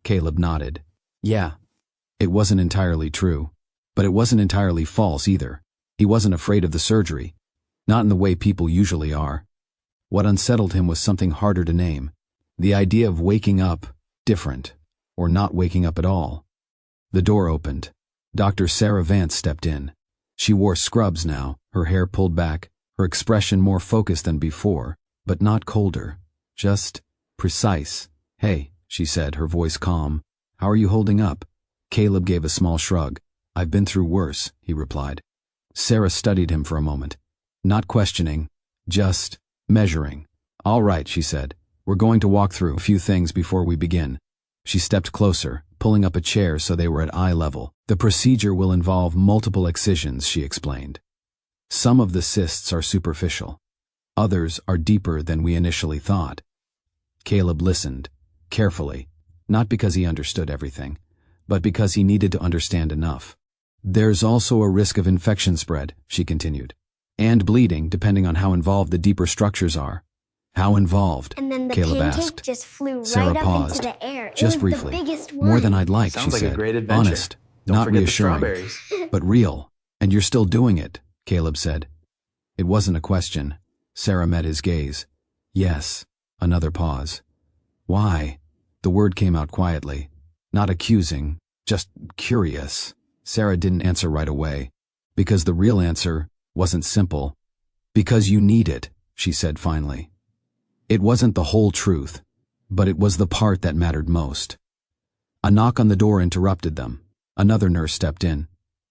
Caleb nodded. Yeah. It wasn't entirely true, but it wasn't entirely false either. He wasn't afraid of the surgery, not in the way people usually are. What unsettled him was something harder to name. The idea of waking up different, or not waking up at all. The door opened. Dr. Sarah Vance stepped in. She wore scrubs now, her hair pulled back, her expression more focused than before, but not colder, just precise. Hey, she said, her voice calm. How are you holding up? Caleb gave a small shrug. I've been through worse, he replied. Sarah studied him for a moment, not questioning, just measuring. All right, she said. We're going to walk through a few things before we begin. She stepped closer, pulling up a chair so they were at eye level. The procedure will involve multiple excisions, she explained. Some of the cysts are superficial. Others are deeper than we initially thought. Caleb listened, carefully, not because he understood everything, but because he needed to understand enough. There's also a risk of infection spread, she continued, and bleeding depending on how involved the deeper structures are. How involved? And then the Caleb pancake asked. just flew Sarah right up paused, into the air. just It was briefly. The biggest More than one. I'd like, Sounds she like said. a great adventure. Honest, Don't not forget reassuring, the strawberries. but real. And you're still doing it, Caleb said. It wasn't a question. Sarah met his gaze. Yes. Another pause. Why? The word came out quietly. Not accusing, just curious. Sarah didn't answer right away. Because the real answer wasn't simple. Because you need it, she said finally. It wasn't the whole truth, but it was the part that mattered most. A knock on the door interrupted them. Another nurse stepped in.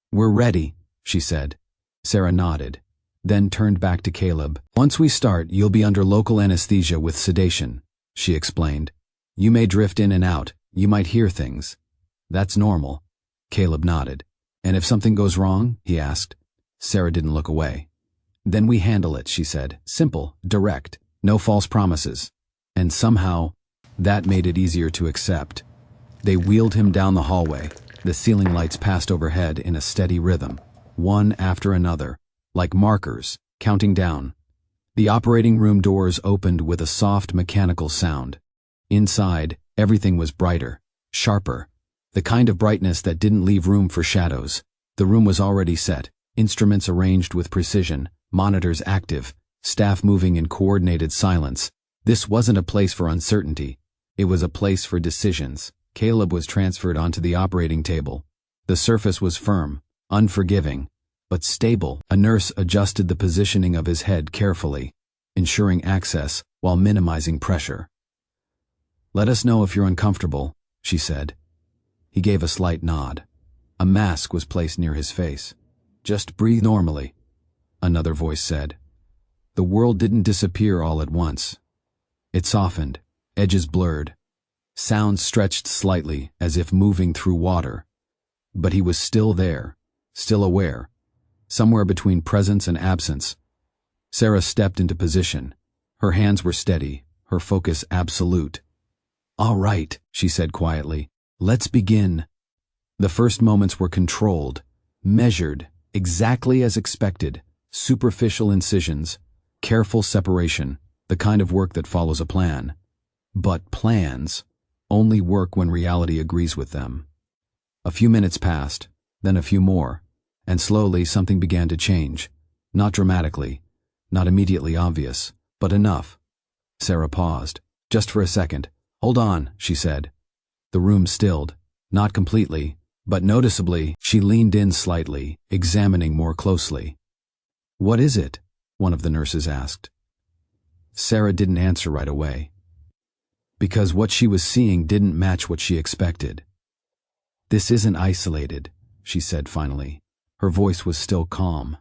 "We're ready," she said. Sarah nodded, then turned back to Caleb. "Once we start, you'll be under local anesthesia with sedation," she explained. "You may drift in and out. You might hear things. That's normal." Caleb nodded. "And if something goes wrong?" he asked. Sarah didn't look away. "Then we handle it," she said. "Simple, direct, no false promises." And somehow, that made it easier to accept. They wheeled him down the hallway. The ceiling lights passed overhead in a steady rhythm, one after another, like markers, counting down. The operating room doors opened with a soft mechanical sound. Inside, everything was brighter, sharper, the kind of brightness that didn't leave room for shadows. The room was already set, instruments arranged with precision, monitors active, staff moving in coordinated silence. This wasn't a place for uncertainty. It was a place for decisions. Caleb was transferred onto the operating table. The surface was firm, unforgiving, but stable. A nurse adjusted the positioning of his head carefully, ensuring access while minimizing pressure. "Let us know if you're uncomfortable," she said. He gave a slight nod. A mask was placed near his face. "Just breathe normally," another voice said. The world didn't disappear all at once. It softened, edges blurred. Sound stretched slightly as if moving through water. But he was still there, still aware, somewhere between presence and absence. Sarah stepped into position. Her hands were steady, her focus absolute. "All right," she said quietly. "Let's begin." The first moments were controlled, measured, exactly as expected. Superficial incisions, careful separation, the kind of work that follows a plan. But plans only work when reality agrees with them. A few minutes passed, then a few more, and slowly something began to change. Not dramatically, not immediately obvious, but enough. Sarah paused, just for a second. "Hold on," she said. The room stilled, not completely, but noticeably. She leaned in slightly, examining more closely. "What is it?" one of the nurses asked. Sarah didn't answer right away, because what she was seeing didn't match what she expected. "This isn't isolated," she said finally. Her voice was still calm,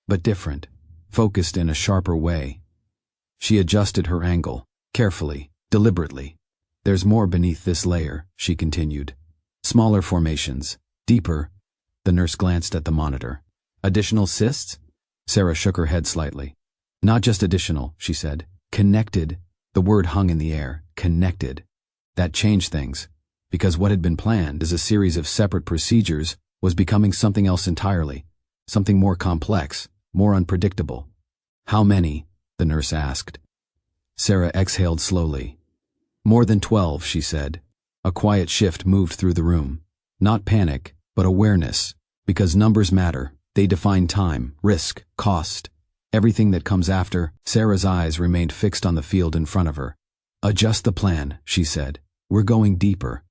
but different, focused in a sharper way. She adjusted her angle, carefully, deliberately. "There's more beneath this layer," she continued. "Smaller formations, deeper." The nurse glanced at the monitor. "Additional cysts?" Sarah shook her head slightly. "Not just additional," she said. "Connected." The word hung in the air. Connected. That changed things, because what had been planned as a series of separate procedures was becoming something else entirely, something more complex, more unpredictable. "How many?" the nurse asked. Sarah exhaled slowly. "More than 12, she said. A quiet shift moved through the room. Not panic, but awareness, because numbers matter. They define time, risk, cost. Everything that comes after. Sarah's eyes remained fixed on the field in front of her. "Adjust the plan," she said. "We're going deeper."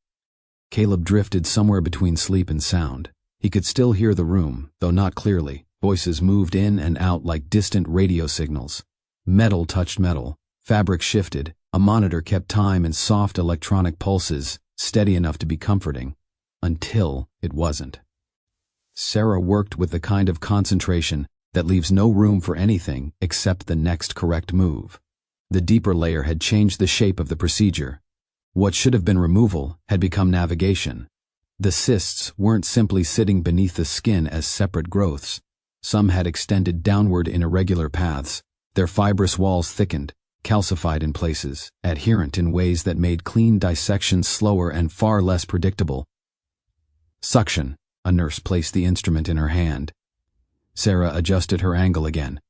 Caleb drifted somewhere between sleep and sound. He could still hear the room, though not clearly. Voices moved in and out like distant radio signals. Metal touched metal. Fabric shifted. A monitor kept time in soft electronic pulses, steady enough to be comforting. Until it wasn't. Sarah worked with the kind of concentration that leaves no room for anything except the next correct move. The deeper layer had changed the shape of the procedure. What should have been removal had become navigation. The cysts weren't simply sitting beneath the skin as separate growths. Some had extended downward in irregular paths. Their fibrous walls thickened, calcified in places, adherent in ways that made clean dissection slower and far less predictable. "Suction." A nurse placed the instrument in her hand. Sarah adjusted her angle again.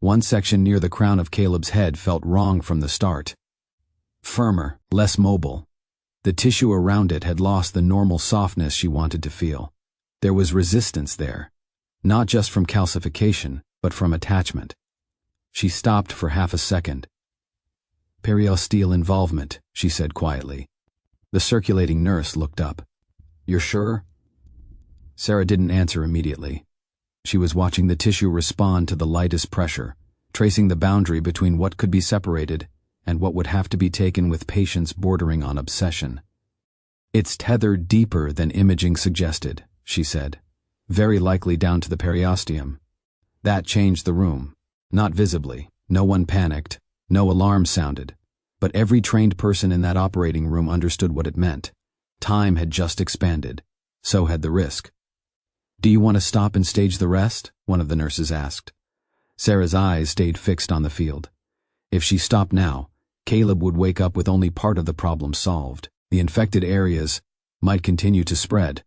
One section near the crown of Caleb's head felt wrong from the start. Firmer, less mobile. The tissue around it had lost the normal softness she wanted to feel. There was resistance there, not just from calcification, but from attachment. She stopped for half a second. "Periosteal involvement," she said quietly. The circulating nurse looked up. "You're sure?" Sarah didn't answer immediately. She was watching the tissue respond to the lightest pressure, tracing the boundary between what could be separated and what would have to be taken with patience bordering on obsession. "It's tethered deeper than imaging suggested," she said. "Very likely down to the periosteum." That changed the room. Not visibly. No one panicked. No alarm sounded. But every trained person in that operating room understood what it meant. Time had just expanded. So had the risk. "Do you want to stop and stage the rest?" one of the nurses asked. Sarah's eyes stayed fixed on the field. If she stopped now, Caleb would wake up with only part of the problem solved. The infected areas might continue to spread.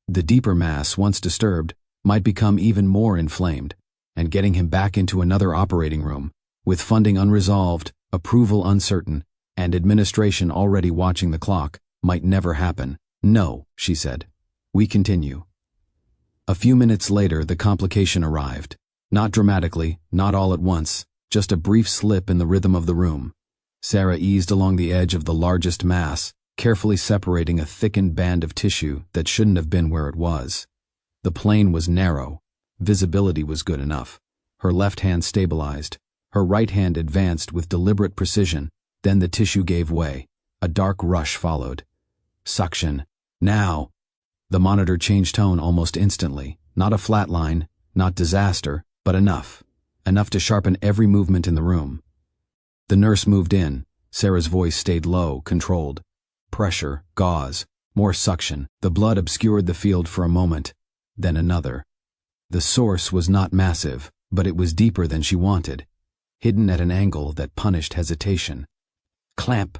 The deeper mass, once disturbed, might become even more inflamed, and getting him back into another operating room, with funding unresolved, approval uncertain, and administration already watching the clock, might never happen. "No," she said. "We continue." A few minutes later, the complication arrived. Not dramatically, not all at once, just a brief slip in the rhythm of the room. Sarah eased along the edge of the largest mass, carefully separating a thickened band of tissue that shouldn't have been where it was. The plane was narrow. Visibility was good enough. Her left hand stabilized. Her right hand advanced with deliberate precision. Then the tissue gave way. A dark rush followed. "Suction. Now!" The monitor changed tone almost instantly. Not a flat line, not disaster, but enough. Enough to sharpen every movement in the room. The nurse moved in. Sarah's voice stayed low, controlled. Pressure, gauze, more suction. The blood obscured the field for a moment, then another. The source was not massive, but it was deeper than she wanted, hidden at an angle that punished hesitation. "Clamp."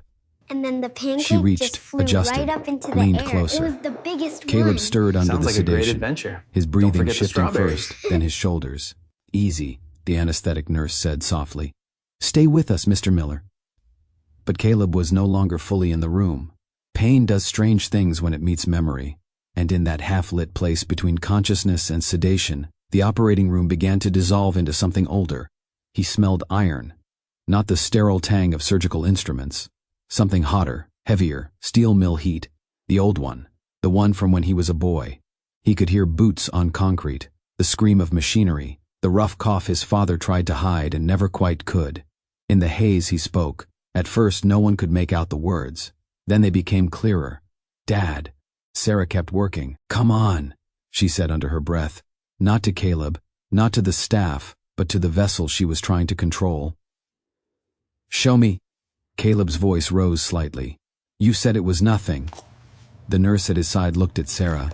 And then the pancake She reached, just flew adjusted, right up into the leaned air. closer. It was the biggest Caleb one. stirred under Sounds the like a great sedation, adventure. his Don't breathing forget the shifting strawberries. first, then his shoulders. "Easy," the anesthetic nurse said softly. "Stay with us, Mr. Miller." But Caleb was no longer fully in the room. Pain does strange things when it meets memory, and in that half-lit place between consciousness and sedation, the operating room began to dissolve into something older. He smelled iron, not the sterile tang of surgical instruments. Something hotter, heavier, steel mill heat, the old one, the one from when he was a boy. He could hear boots on concrete, the scream of machinery, the rough cough his father tried to hide and never quite could. In the haze he spoke. At first no one could make out the words. Then they became clearer. "Dad." Sarah kept working. "Come on," she said under her breath. Not to Caleb, not to the staff, but to the vessel she was trying to control. "Show me." Caleb's voice rose slightly. "You said it was nothing." The nurse at his side looked at Sarah.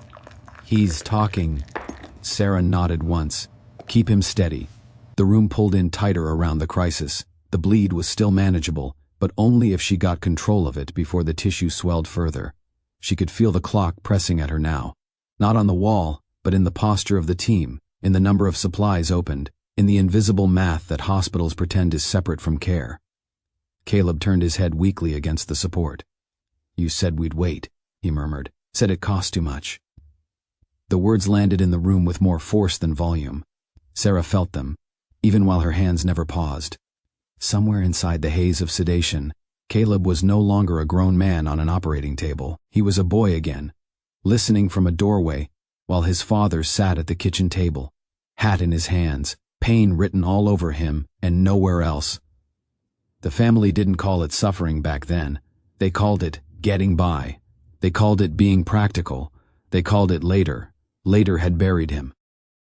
"He's talking." Sarah nodded once. "Keep him steady." The room pulled in tighter around the crisis. The bleed was still manageable, but only if she got control of it before the tissue swelled further. She could feel the clock pressing at her now. Not on the wall, but in the posture of the team, in the number of supplies opened, in the invisible math that hospitals pretend is separate from care. Caleb turned his head weakly against the support. "You said we'd wait," he murmured. "Said it cost too much." The words landed in the room with more force than volume. Sarah felt them, even while her hands never paused. Somewhere inside the haze of sedation, Caleb was no longer a grown man on an operating table. He was a boy again, listening from a doorway while his father sat at the kitchen table, hat in his hands, pain written all over him and nowhere else. The family didn't call it suffering back then. They called it getting by. They called it being practical. They called it later. Later had buried him.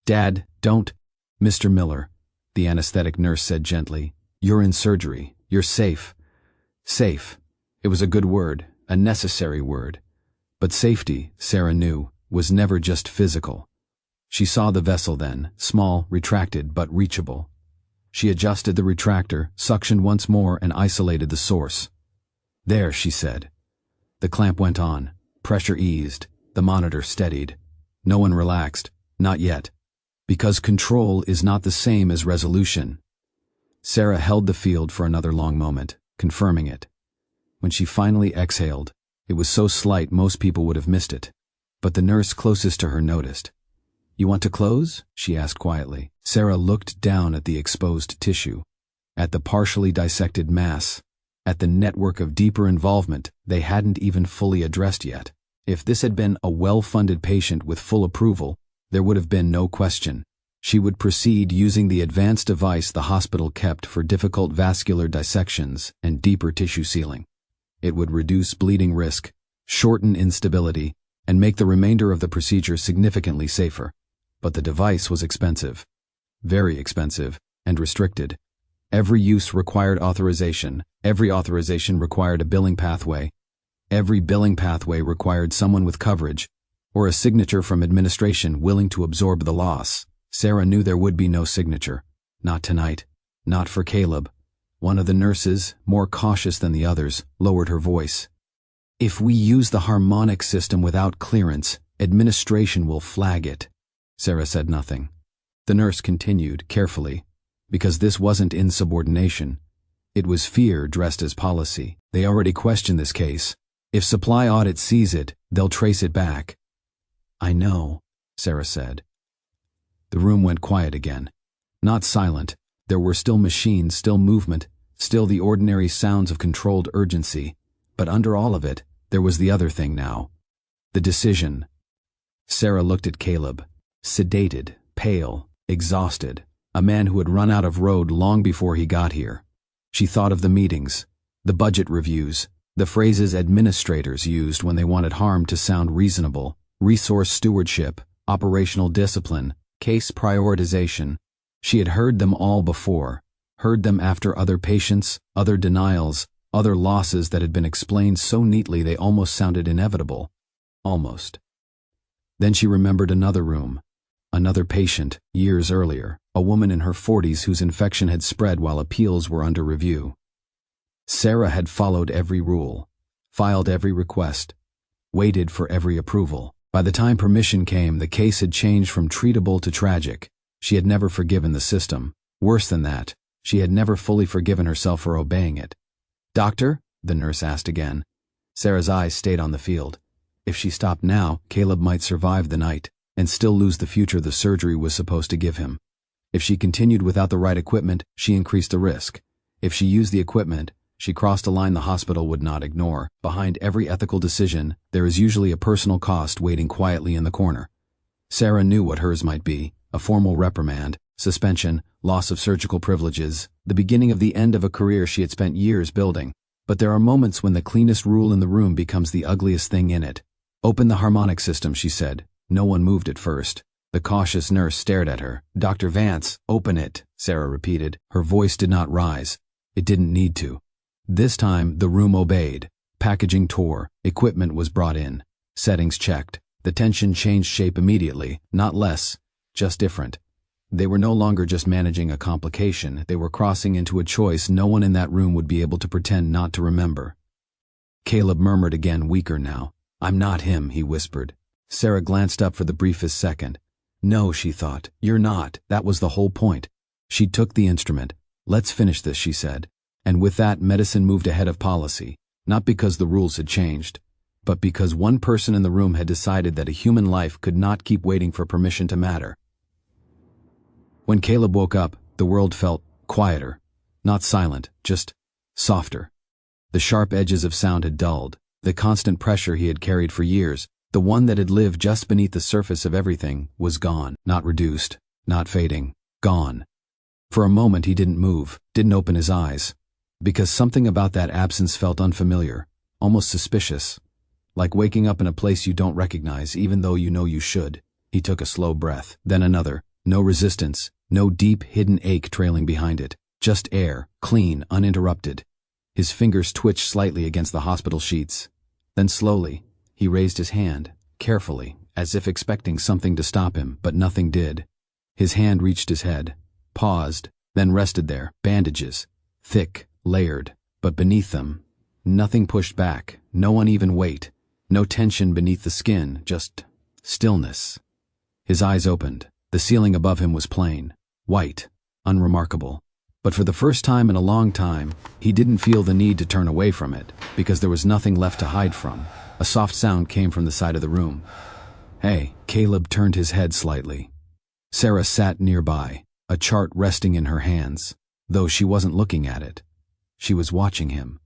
"Dad, don't." "Mr. Miller," the anesthetic nurse said gently. "You're in surgery. You're safe." Safe. It was a good word, a necessary word. But safety, Sarah knew, was never just physical. She saw the vessel then, small, retracted, but reachable. She adjusted the retractor, suctioned once more, and isolated the source. "There," she said. The clamp went on. Pressure eased. The monitor steadied. No one relaxed. Not yet. Because control is not the same as resolution. Sarah held the field for another long moment, confirming it. When she finally exhaled, it was so slight most people would have missed it. But the nurse closest to her noticed. "You want to close?" she asked quietly. Sarah looked down at the exposed tissue, at the partially dissected mass, at the network of deeper involvement they hadn't even fully addressed yet. If this had been a well-funded patient with full approval, there would have been no question. She would proceed using the advanced device the hospital kept for difficult vascular dissections and deeper tissue sealing. It would reduce bleeding risk, shorten instability, and make the remainder of the procedure significantly safer. But the device was expensive, very expensive, and restricted. Every use required authorization. Every authorization required a billing pathway. Every billing pathway required someone with coverage, or a signature from administration willing to absorb the loss. Sarah knew there would be no signature. Not tonight. Not for Caleb. One of the nurses, more cautious than the others, lowered her voice. "If we use the harmonic system without clearance, administration will flag it." Sarah said nothing. The nurse continued, carefully, because this wasn't insubordination. It was fear dressed as policy. They already questioned this case. If supply audit sees it, they'll trace it back. "I know," Sarah said. The room went quiet again. Not silent. There were still machines, still movement, still the ordinary sounds of controlled urgency. But under all of it, there was the other thing now. The decision. Sarah looked at Caleb. Sedated, pale, exhausted. A man who had run out of road long before he got here. She thought of the meetings, the budget reviews, the phrases administrators used when they wanted harm to sound reasonable, resource stewardship, operational discipline, case prioritization. She had heard them all before, heard them after other patients, other denials, other losses that had been explained so neatly they almost sounded inevitable. Almost. Then she remembered another room, another patient, years earlier, a woman in her 40s whose infection had spread while appeals were under review. Sarah had followed every rule, filed every request, waited for every approval. By the time permission came, the case had changed from treatable to tragic. She had never forgiven the system. Worse than that, she had never fully forgiven herself for obeying it. "Doctor?" the nurse asked again. Sarah's eyes stayed on the field. If she stopped now, Caleb might survive the night and still lose the future the surgery was supposed to give him. If she continued without the right equipment, she increased the risk. If she used the equipment, she crossed a line the hospital would not ignore. Behind every ethical decision, there is usually a personal cost waiting quietly in the corner. Sarah knew what hers might be: a formal reprimand, suspension, loss of surgical privileges, the beginning of the end of a career she had spent years building. But there are moments when the cleanest rule in the room becomes the ugliest thing in it. "Open the harmonic system," she said. No one moved at first. The cautious nurse stared at her. "Dr. Vance, open it," Sarah repeated. Her voice did not rise. It didn't need to. This time, the room obeyed. Packaging tore. Equipment was brought in. Settings checked. The tension changed shape immediately, not less, just different. They were no longer just managing a complication. They were crossing into a choice no one in that room would be able to pretend not to remember. Caleb murmured again, weaker now. "I'm not him," he whispered. Sarah glanced up for the briefest second. No, she thought, "You're not. That was the whole point." She took the instrument. "Let's finish this," she said. And with that, medicine moved ahead of policy, not because the rules had changed, but because one person in the room had decided that a human life could not keep waiting for permission to matter. When Caleb woke up, the world felt quieter, not silent, just softer. The sharp edges of sound had dulled. The constant pressure he had carried for years, the one that had lived just beneath the surface of everything, was gone, not reduced, not fading, gone. For a moment he didn't move, didn't open his eyes, because something about that absence felt unfamiliar, almost suspicious, like waking up in a place you don't recognize even though you know you should. He took a slow breath, then another. No resistance, no deep, hidden ache trailing behind it, just air, clean, uninterrupted. His fingers twitched slightly against the hospital sheets. Then slowly, he raised his hand, carefully, as if expecting something to stop him, but nothing did. His hand reached his head, paused, then rested there. Bandages, thick, layered, but beneath them, nothing pushed back, no uneven weight, no tension beneath the skin, just stillness. His eyes opened. The ceiling above him was plain, white, unremarkable. But for the first time in a long time, he didn't feel the need to turn away from it, because there was nothing left to hide from. A soft sound came from the side of the room. "Hey." Caleb turned his head slightly. Sarah sat nearby, a chart resting in her hands, though she wasn't looking at it. She was watching him.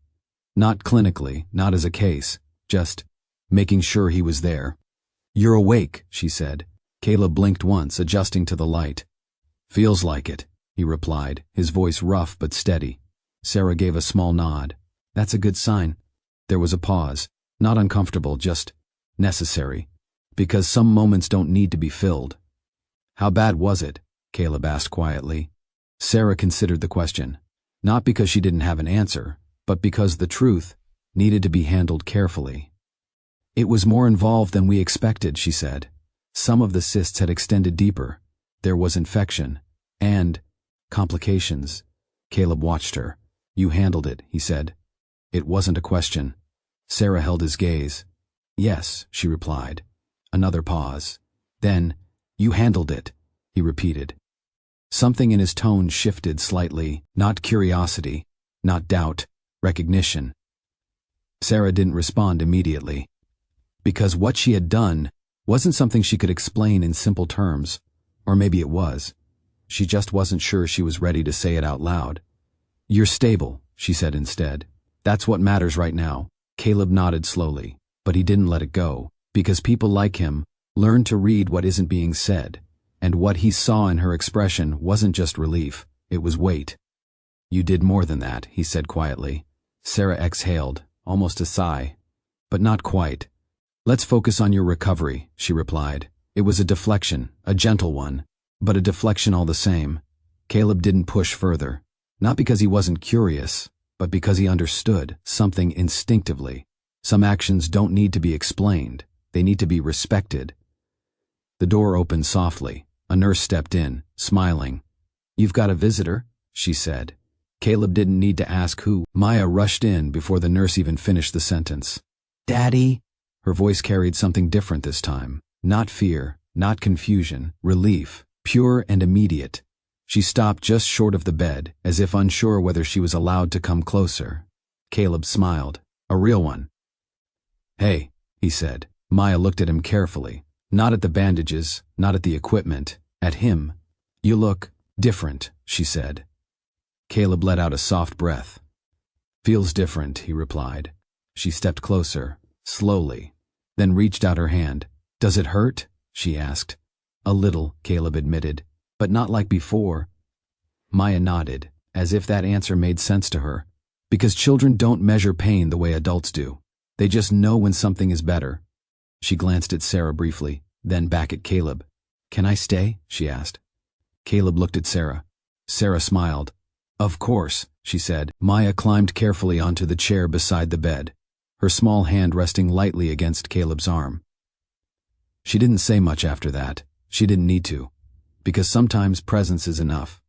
Not clinically, not as a case, just making sure he was there. "You're awake," she said. Caleb blinked once, adjusting to the light. Feels like it, he replied, his voice rough but steady. Sarah gave a small nod. That's a good sign. There was a pause, not uncomfortable, just necessary, because some moments don't need to be filled. How bad was it? Caleb asked quietly. Sarah considered the question, not because she didn't have an answer, but because the truth needed to be handled carefully. It was more involved than we expected, she said. Some of the cysts had extended deeper. There was infection and complications. Caleb watched her. You handled it, he said. It wasn't a question. Sarah held his gaze. Yes, she replied. Another pause. Then, you handled it, he repeated. Something in his tone shifted slightly, not curiosity, not doubt, recognition. Sarah didn't respond immediately, because what she had done wasn't something she could explain in simple terms, or maybe it was. She just wasn't sure she was ready to say it out loud. You're stable, she said instead. That's what matters right now. Caleb nodded slowly, but he didn't let it go, because people like him learn to read what isn't being said, and what he saw in her expression wasn't just relief, it was weight. You did more than that, he said quietly. Sarah exhaled, almost a sigh, but not quite. Let's focus on your recovery, she replied. It was a deflection, a gentle one, but a deflection all the same. Caleb didn't push further, not because he wasn't curious, but because he understood something instinctively. Some actions don't need to be explained, they need to be respected. The door opened softly. A nurse stepped in, smiling. You've got a visitor, she said. Caleb didn't need to ask who. Maya rushed in before the nurse even finished the sentence. Daddy? Her voice carried something different this time. Not fear, not confusion, relief, pure and immediate. She stopped just short of the bed, as if unsure whether she was allowed to come closer. Caleb smiled. A real one. Hey, he said. Maya looked at him carefully. Not at the bandages, not at the equipment, at him. You look different, she said. Caleb let out a soft breath. Feels different, he replied. She stepped closer, slowly, then reached out her hand. Does it hurt? She asked. A little, Caleb admitted, but not like before. Maya nodded, as if that answer made sense to her, because children don't measure pain the way adults do. They just know when something is better. She glanced at Sarah briefly, then back at Caleb. Can I stay? She asked. Caleb looked at Sarah. Sarah smiled. Of course, she said. Maya climbed carefully onto the chair beside the bed, her small hand resting lightly against Caleb's arm. She didn't say much after that. She didn't need to, because sometimes presence is enough.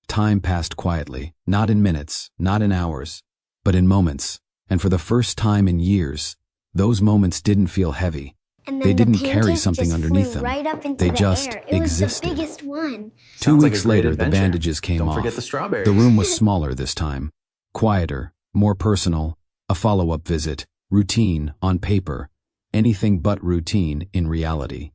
Time passed quietly, not in minutes, not in hours, but in moments, and for the first time in years, those moments didn't feel heavy. And They then the didn't carry pancake something just underneath flew them. Right up into They the just air. It existed. was the biggest one. 2 Sounds like weeks a great later, the adventure. bandages came Don't off. forget the strawberries. The room was smaller this time, quieter, more personal, a follow-up visit, routine on paper, anything but routine in reality.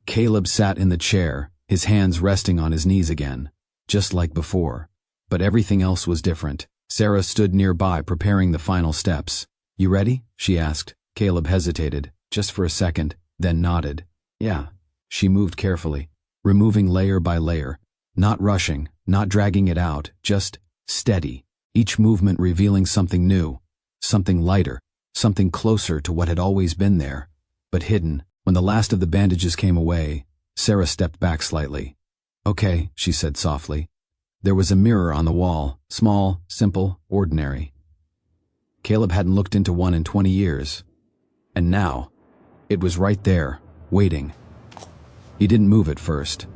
Caleb sat in the chair, his hands resting on his knees again, just like before. But everything else was different. Sarah stood nearby preparing the final steps. You ready? She asked. Caleb hesitated, just for a second, then nodded. Yeah. She moved carefully, removing layer by layer, not rushing, not dragging it out, just steady, each movement revealing something new, something lighter, something closer to what had always been there, but hidden. When the last of the bandages came away, Sarah stepped back slightly. Okay, she said softly. There was a mirror on the wall, small, simple, ordinary. Caleb hadn't looked into one in 20 years. And now, it was right there, waiting. He didn't move at first.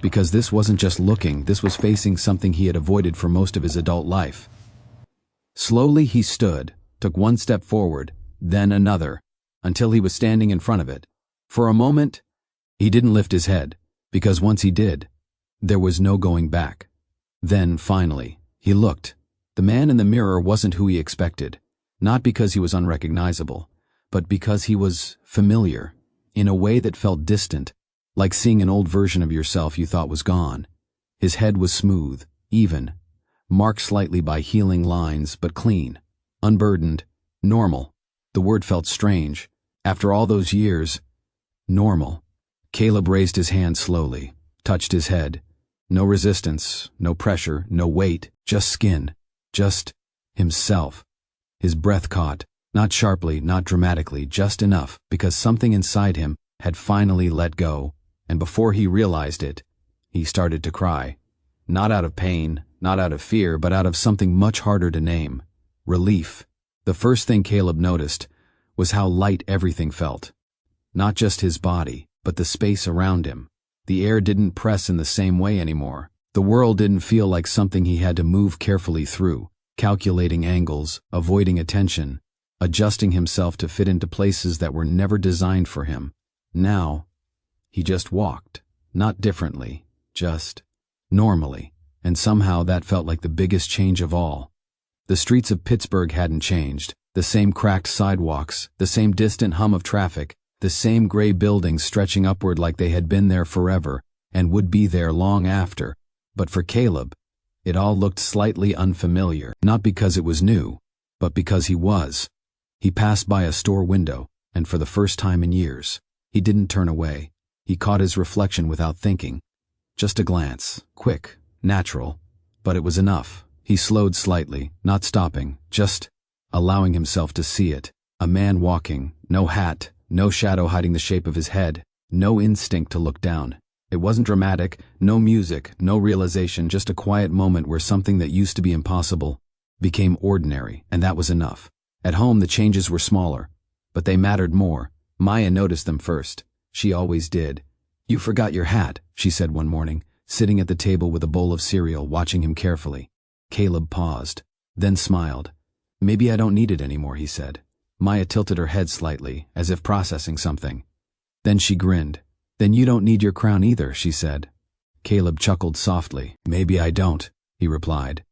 Because this wasn't just looking, this was facing something he had avoided for most of his adult life. Slowly he stood, took one step forward, then another, until he was standing in front of it. For a moment, he didn't lift his head, because once he did, there was no going back. Then, finally, he looked. The man in the mirror wasn't who he expected, not because he was unrecognizable, but because he was familiar, in a way that felt distant, like seeing an old version of yourself you thought was gone. His head was smooth, even, marked slightly by healing lines, but clean, unburdened, normal. The word felt strange. After all those years, normal. Caleb raised his hand slowly, touched his head, No resistance, no pressure, no weight, just skin. Just himself. His breath caught, not sharply, not dramatically, just enough, because something inside him had finally let go, and before he realized it, he started to cry. Not out of pain, not out of fear, but out of something much harder to name. Relief. The first thing Caleb noticed was how light everything felt. Not just his body, but the space around him. The air didn't press in the same way anymore. The world didn't feel like something he had to move carefully through, calculating angles, avoiding attention, adjusting himself to fit into places that were never designed for him. Now, he just walked, not differently, just normally, and somehow that felt like the biggest change of all. The streets of Pittsburgh hadn't changed, the same cracked sidewalks, the same distant hum of traffic, the same gray buildings stretching upward like they had been there forever and would be there long after. But for Caleb, it all looked slightly unfamiliar, not because it was new, but because he was. He passed by a store window, and for the first time in years, he didn't turn away. He caught his reflection without thinking. Just a glance, quick, natural, but it was enough. He slowed slightly, not stopping, just allowing himself to see it. A man walking, no hat, no shadow hiding the shape of his head, no instinct to look down. It wasn't dramatic, no music, no realization, just a quiet moment where something that used to be impossible became ordinary, and that was enough. At home the changes were smaller, but they mattered more. Maya noticed them first. She always did. "You forgot your hat," she said one morning, sitting at the table with a bowl of cereal, watching him carefully. Caleb paused, then smiled. "Maybe I don't need it anymore," he said. Maya tilted her head slightly, as if processing something. Then she grinned. "Then you don't need your crown either," she said. Caleb chuckled softly. "Maybe I don't," he replied.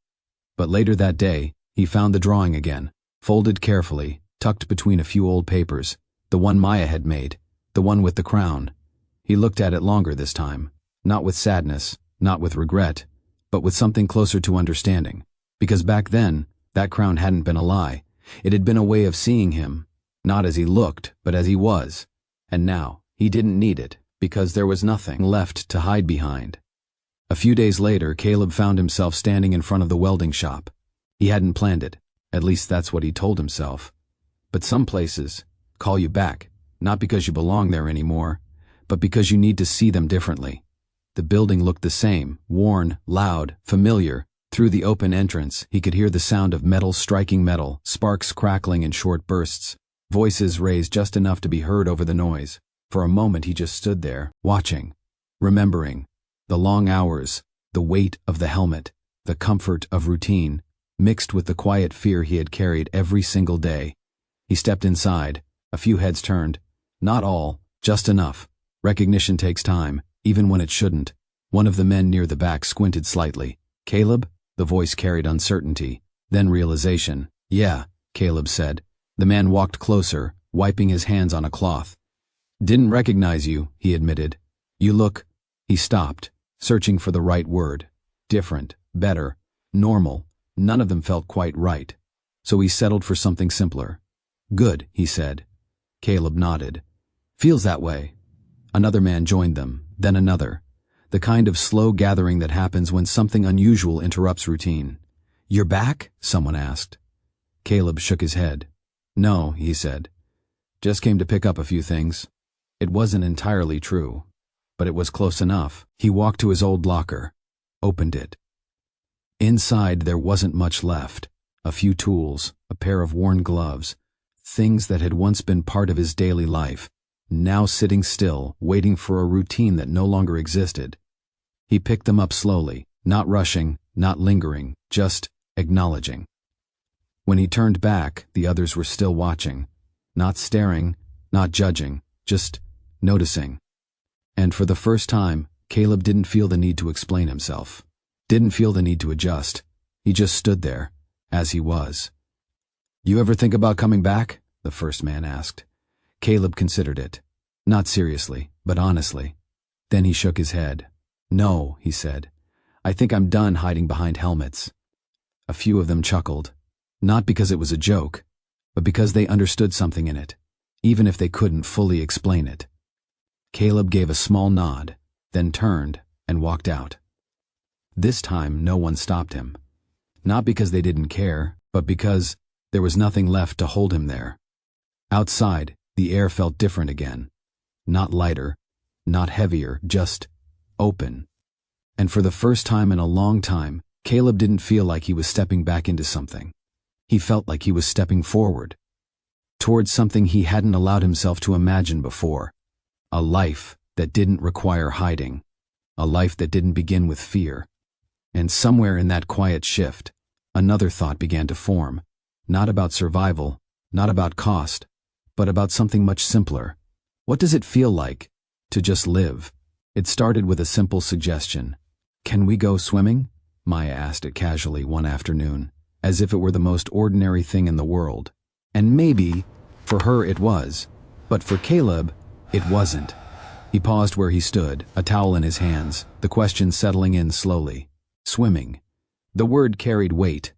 But later that day, he found the drawing again, folded carefully, tucked between a few old papers, the one Maya had made, the one with the crown. He looked at it longer this time, not with sadness, not with regret, but with something closer to understanding. Because back then, that crown hadn't been a lie. It had been a way of seeing him, not as he looked, but as he was. And now, he didn't need it, because there was nothing left to hide behind. A few days later, Caleb found himself standing in front of the welding shop. He hadn't planned it, at least that's what he told himself. But some places call you back, not because you belong there anymore, but because you need to see them differently. The building looked the same, worn, loud, familiar. Through the open entrance, he could hear the sound of metal striking metal, sparks crackling in short bursts, voices raised just enough to be heard over the noise. For a moment he just stood there, watching, remembering. The long hours, the weight of the helmet, the comfort of routine, mixed with the quiet fear he had carried every single day. He stepped inside, a few heads turned. Not all, just enough. Recognition takes time, even when it shouldn't. One of the men near the back squinted slightly. "Caleb?" The voice carried uncertainty, then realization. "Yeah," Caleb said. The man walked closer, wiping his hands on a cloth. "Didn't recognize you," he admitted. "You look..." He stopped, searching for the right word. Different, better, normal. None of them felt quite right. So he settled for something simpler. "Good," he said. Caleb nodded. "Feels that way." Another man joined them, then another. The kind of slow gathering that happens when something unusual interrupts routine. "You're back?" someone asked. Caleb shook his head. "No," he said. "Just came to pick up a few things." It wasn't entirely true, but it was close enough. He walked to his old locker, opened it. Inside there wasn't much left. A few tools, a pair of worn gloves, things that had once been part of his daily life, now sitting still, waiting for a routine that no longer existed. He picked them up slowly, not rushing, not lingering, just acknowledging. When he turned back, the others were still watching, not staring, not judging, just noticing. And for the first time, Caleb didn't feel the need to explain himself, didn't feel the need to adjust. He just stood there, as he was. "You ever think about coming back?" the first man asked. Caleb considered it, not seriously, but honestly. Then he shook his head. "No," he said. "I think I'm done hiding behind helmets." A few of them chuckled, not because it was a joke, but because they understood something in it, even if they couldn't fully explain it. Caleb gave a small nod, then turned and walked out. This time, no one stopped him. Not because they didn't care, but because there was nothing left to hold him there. Outside, the air felt different again. Not lighter, not heavier, just open. And for the first time in a long time, Caleb didn't feel like he was stepping back into something. He felt like he was stepping forward. Towards something he hadn't allowed himself to imagine before. A life that didn't require hiding. A life that didn't begin with fear. And somewhere in that quiet shift, another thought began to form. Not about survival, not about cost, but about something much simpler. What does it feel like to just live? It started with a simple suggestion. "Can we go swimming?" Maya asked it casually one afternoon, as if it were the most ordinary thing in the world. And maybe, for her it was, but for Caleb, it wasn't. He paused where he stood, a towel in his hands, the question settling in slowly. Swimming. The word carried weight,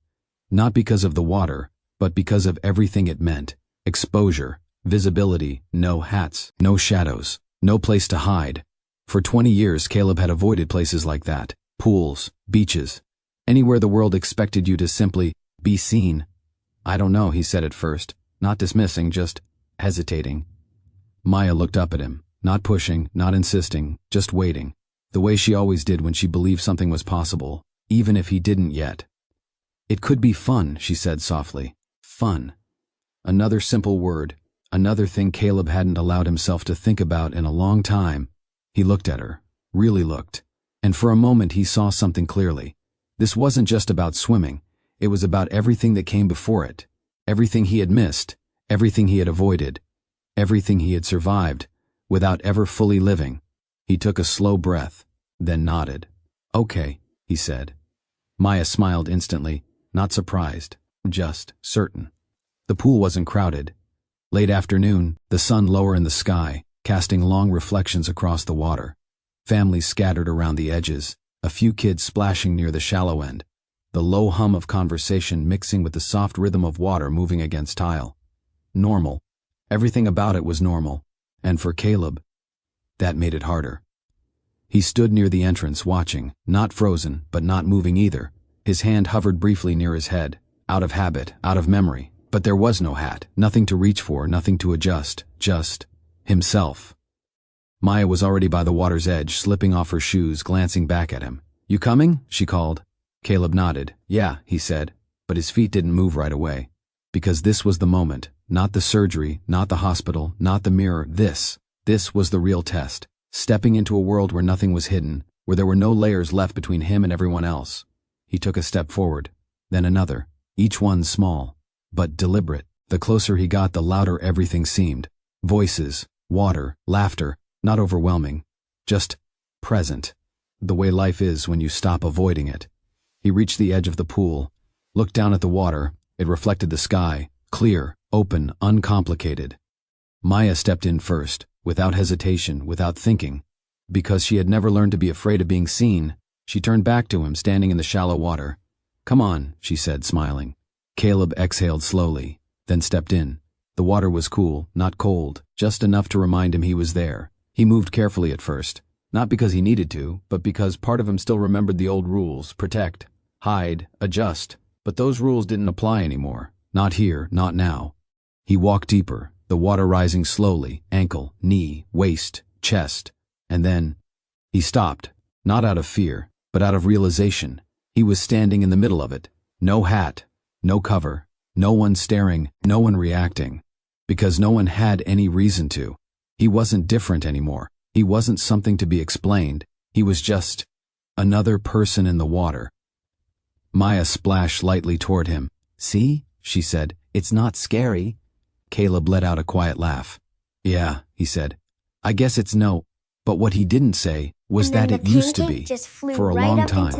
not because of the water, but because of everything it meant. Exposure, visibility, no hats, no shadows, no place to hide. For 20 years, Caleb had avoided places like that. Pools, beaches, anywhere the world expected you to simply be seen. "I don't know," he said at first, not dismissing, just hesitating. Maya looked up at him, not pushing, not insisting, just waiting, the way she always did when she believed something was possible, even if he didn't yet. "It could be fun," she said softly. Fun. Another simple word, another thing Caleb hadn't allowed himself to think about in a long time. He looked at her, really looked, and for a moment he saw something clearly. This wasn't just about swimming, it was about everything that came before it. Everything he had missed, everything he had avoided, everything he had survived, without ever fully living. He took a slow breath, then nodded. "Okay," he said. Maya smiled instantly, not surprised, just certain. The pool wasn't crowded. Late afternoon, the sun lower in the sky, casting long reflections across the water. Families scattered around the edges, a few kids splashing near the shallow end. The low hum of conversation mixing with the soft rhythm of water moving against tile. Normal. Everything about it was normal. And for Caleb, that made it harder. He stood near the entrance watching, not frozen, but not moving either. His hand hovered briefly near his head, out of habit, out of memory. But there was no hat, nothing to reach for, nothing to adjust, just himself. Maya was already by the water's edge, slipping off her shoes, glancing back at him. "You coming?" she called. Caleb nodded. "Yeah," he said, but his feet didn't move right away. Because this was the moment, not the surgery, not the hospital, not the mirror, this was the real test. Stepping into a world where nothing was hidden, where there were no layers left between him and everyone else. He took a step forward, then another, each one small, but deliberate. The closer he got, the louder everything seemed. Voices, water, laughter, not overwhelming, just present. The way life is when you stop avoiding it. He reached the edge of the pool, looked down at the water. It reflected the sky, clear, open, uncomplicated. Maya stepped in first, without hesitation, without thinking. Because she had never learned to be afraid of being seen, she turned back to him, standing in the shallow water. "Come on," she said, smiling. Caleb exhaled slowly, then stepped in. The water was cool, not cold, just enough to remind him he was there. He moved carefully at first, not because he needed to, but because part of him still remembered the old rules: protect, hide, adjust. But those rules didn't apply anymore. Not here, not now. He walked deeper, the water rising slowly, ankle, knee, waist, chest. And then he stopped, not out of fear, but out of realization. He was standing in the middle of it. No hat, no cover, no one staring, no one reacting. Because no one had any reason to. He wasn't different anymore. He wasn't something to be explained. He was just another person in the water. Maya splashed lightly toward him. "See?" she said. "It's not scary." Caleb let out a quiet laugh. "Yeah," he said. "I guess it's no." But what he didn't say was that it used to be, for a long time,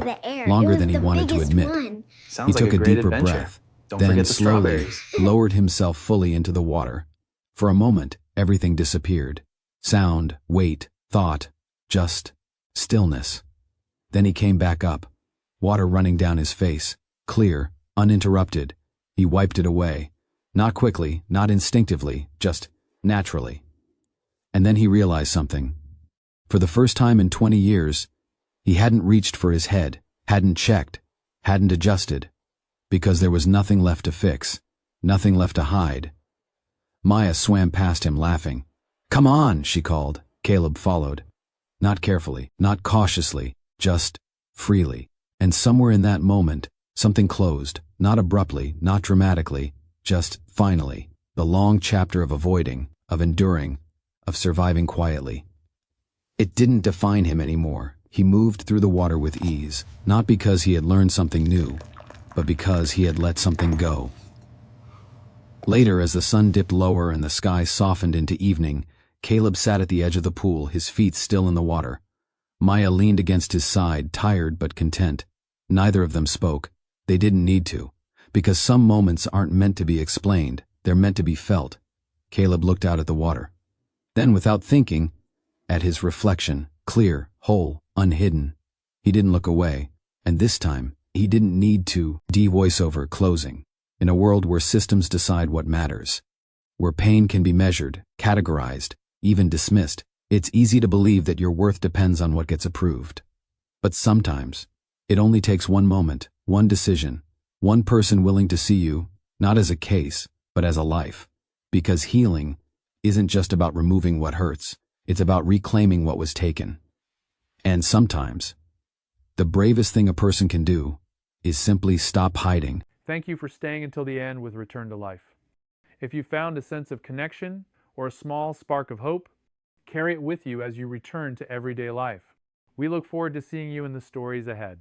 longer than he wanted to admit. He took a deeper breath, then slowly lowered himself fully into the water. For a moment, everything disappeared. Sound, weight, thought, just stillness. Then he came back up, water running down his face, clear, uninterrupted. He wiped it away. Not quickly, not instinctively, just naturally. And then he realized something. For the first time in 20 years, he hadn't reached for his head. hadn't checked, hadn't adjusted, because there was nothing left to fix, nothing left to hide. Maya swam past him laughing. "Come on," she called. Caleb followed. Not carefully, not cautiously, just freely. And somewhere in that moment, something closed, not abruptly, not dramatically, just finally. The long chapter of avoiding, of enduring, of surviving quietly. It didn't define him anymore. He moved through the water with ease, not because he had learned something new, but because he had let something go. Later, as the sun dipped lower and the sky softened into evening, Caleb sat at the edge of the pool, his feet still in the water. Maya leaned against his side, tired but content. Neither of them spoke. They didn't need to, because some moments aren't meant to be explained, they're meant to be felt. Caleb looked out at the water. Then, without thinking, at his reflection, clear, whole, unhidden. He didn't look away, and this time, he didn't need to. Voiceover closing. In a world where systems decide what matters, where pain can be measured, categorized, even dismissed, it's easy to believe that your worth depends on what gets approved. But sometimes, it only takes one moment, one decision, one person willing to see you, not as a case, but as a life. Because healing isn't just about removing what hurts, it's about reclaiming what was taken. And sometimes, the bravest thing a person can do is simply stop hiding. Thank you for staying until the end with Return to Life. If you found a sense of connection or a small spark of hope, carry it with you as you return to everyday life. We look forward to seeing you in the stories ahead.